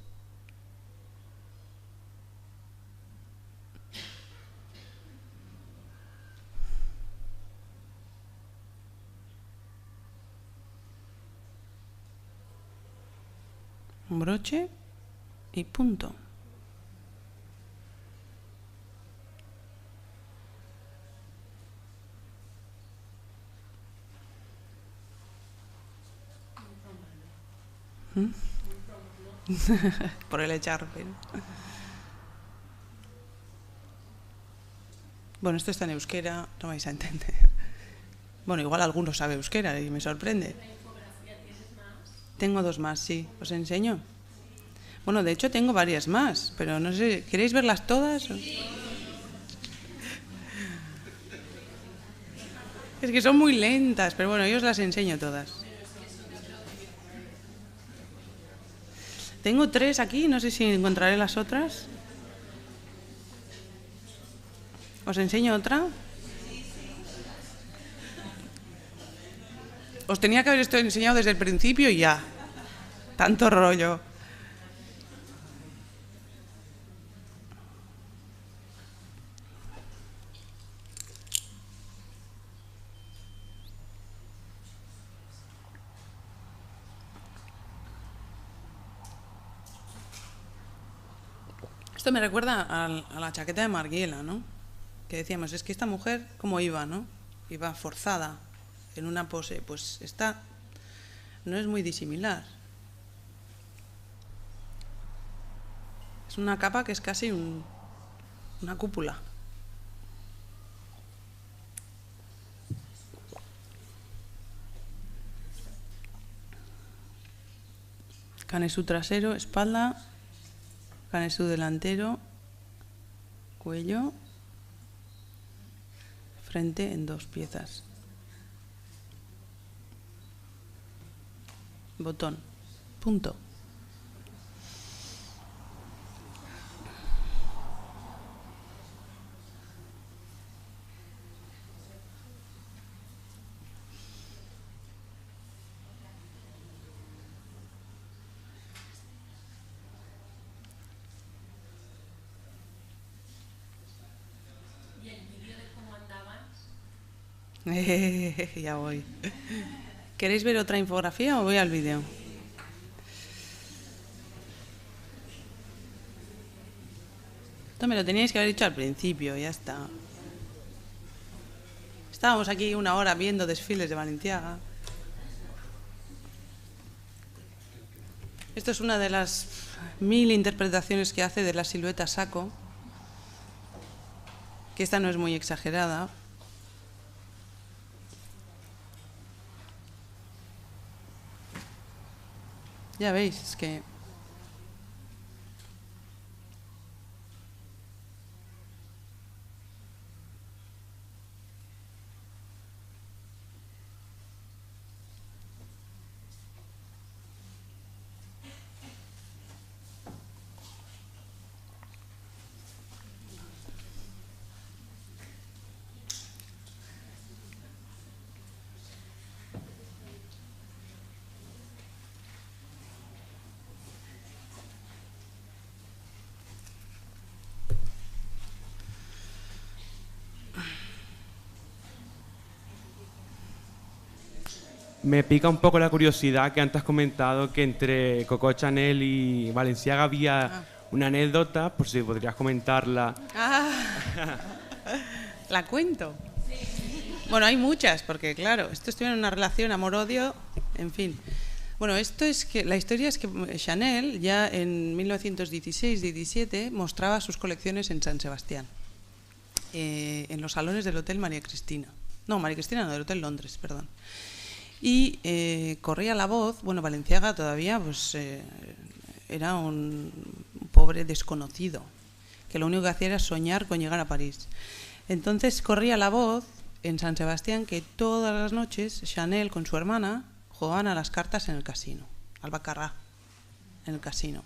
Un broche y punto. ¿Mm? Por el echarpe, ¿no? Bueno, esto está en euskera, no vais a entender. Bueno, igual alguno sabe euskera y me sorprende. Tengo dos más, sí. ¿Os enseño? Bueno, de hecho tengo varias más, pero no sé, ¿queréis verlas todas? Es que son muy lentas, pero bueno, yo os las enseño todas. Tengo tres aquí, no sé si encontraré las otras. ¿Os enseño otra? Os tenía que haber esto enseñado desde el principio y ya. Tanto rollo. Esto me recuerda a la chaqueta de Margiela, ¿no? Que decíamos, es que esta mujer, ¿cómo iba, no? Iba forzada en una pose, pues esta no es muy disimilar. Es una capa que es casi una cúpula. Canesú trasero, espalda, canesú delantero, cuello, frente en 2 piezas. Botón, punto. Ya voy. ¿Queréis ver otra infografía o voy al vídeo? Esto me lo teníais que haber dicho al principio, ya está. Estábamos aquí 1 hora viendo desfiles de Balenciaga. Esto es una de las 1000 interpretaciones que hace de la silueta saco, que esta no es muy exagerada. Ya veis, es que... Me pica un poco la curiosidad que antes has comentado que entre Coco Chanel y Balenciaga había una anécdota, por si podrías comentarla. ¿La cuento? Bueno, hay muchas, porque claro, esto estuvo en una relación amor-odio, en fin. Bueno, esto es que la historia es que Chanel ya en 1916-17 mostraba sus colecciones en San Sebastián, en los salones del Hotel María Cristina. No, María Cristina no, del Hotel Londres, perdón. Y corría la voz, bueno, Balenciaga todavía pues era un pobre desconocido, que lo único que hacía era soñar con llegar a París. Entonces corría la voz en San Sebastián que todas las noches Chanel con su hermana jugaban a las cartas en el casino, al baccarat, en el casino.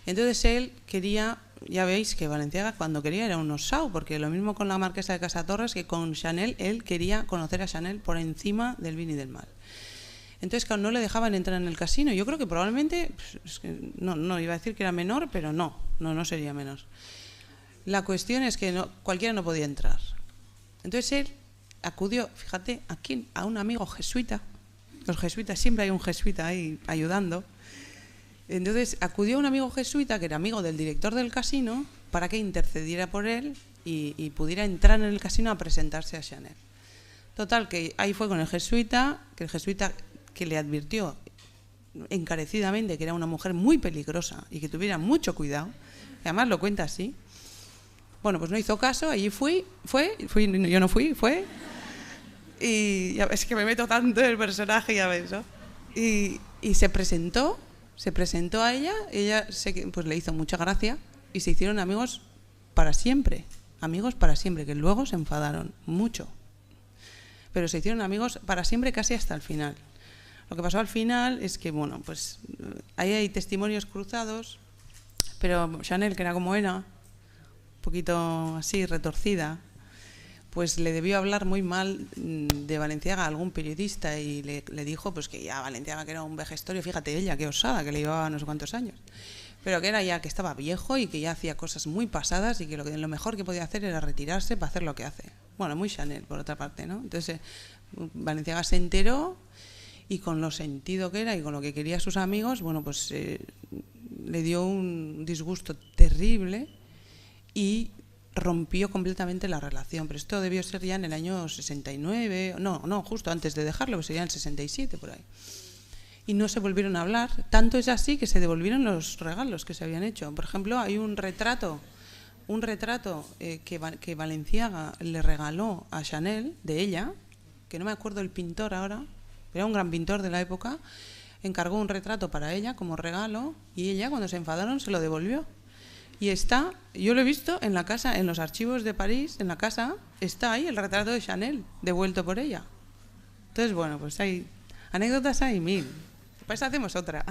Entonces él quería, ya veis que Balenciaga cuando quería era un osao, porque lo mismo con la marquesa de Casatorres que con Chanel, él quería conocer a Chanel por encima del bien y del mal. Entonces claro, no le dejaban entrar en el casino. Yo creo que probablemente, es que no iba a decir que era menor, pero no sería menor. La cuestión es que cualquiera no podía entrar. Entonces él acudió, fíjate, a un amigo jesuita. Los jesuitas, siempre hay un jesuita ahí ayudando. Entonces acudió a un amigo jesuita que era amigo del director del casino para que intercediera por él y pudiera entrar en el casino a presentarse a Chanel. Total, que ahí fue con el jesuita, que le advirtió encarecidamente que era una mujer muy peligrosa y que tuviera mucho cuidado, además lo cuenta así. Bueno, pues no hizo caso, allí fue, yo no fui, fue, y ya ves que me meto tanto en el personaje, ya ves, ¿no? Y se presentó a ella pues le hizo mucha gracia y se hicieron amigos para siempre, que luego se enfadaron mucho, pero se hicieron amigos para siempre casi hasta el final. Lo que pasó al final es que, bueno, pues ahí hay testimonios cruzados, pero Chanel, que era como era, un poquito así retorcida, pues le debió hablar muy mal de Balenciaga a algún periodista y le dijo pues que ya Balenciaga que era un vejestorio, fíjate ella, qué osada, que le llevaba no sé cuántos años, pero que era ya que estaba viejo y que ya hacía cosas muy pasadas y que lo mejor que podía hacer era retirarse para hacer lo que hace. Bueno, muy Chanel, por otra parte, ¿no? Entonces, Balenciaga se enteró y con lo sentido que era y con lo que quería a sus amigos, bueno, pues le dio un disgusto terrible y rompió completamente la relación. Pero esto debió ser ya en el año 69, no, justo antes de dejarlo, pues sería en el 67, por ahí. Y no se volvieron a hablar. Tanto es así que se devolvieron los regalos que se habían hecho. Por ejemplo, hay un retrato que Balenciaga le regaló a Chanel, de ella, que no me acuerdo el pintor ahora, pero era un gran pintor de la época, encargó un retrato para ella como regalo y ella, cuando se enfadaron, se lo devolvió. Y está, yo lo he visto en la casa, en los archivos de París, en la casa, está ahí el retrato de Chanel, devuelto por ella. Entonces, bueno, pues hay anécdotas, hay mil. Pues hacemos otra.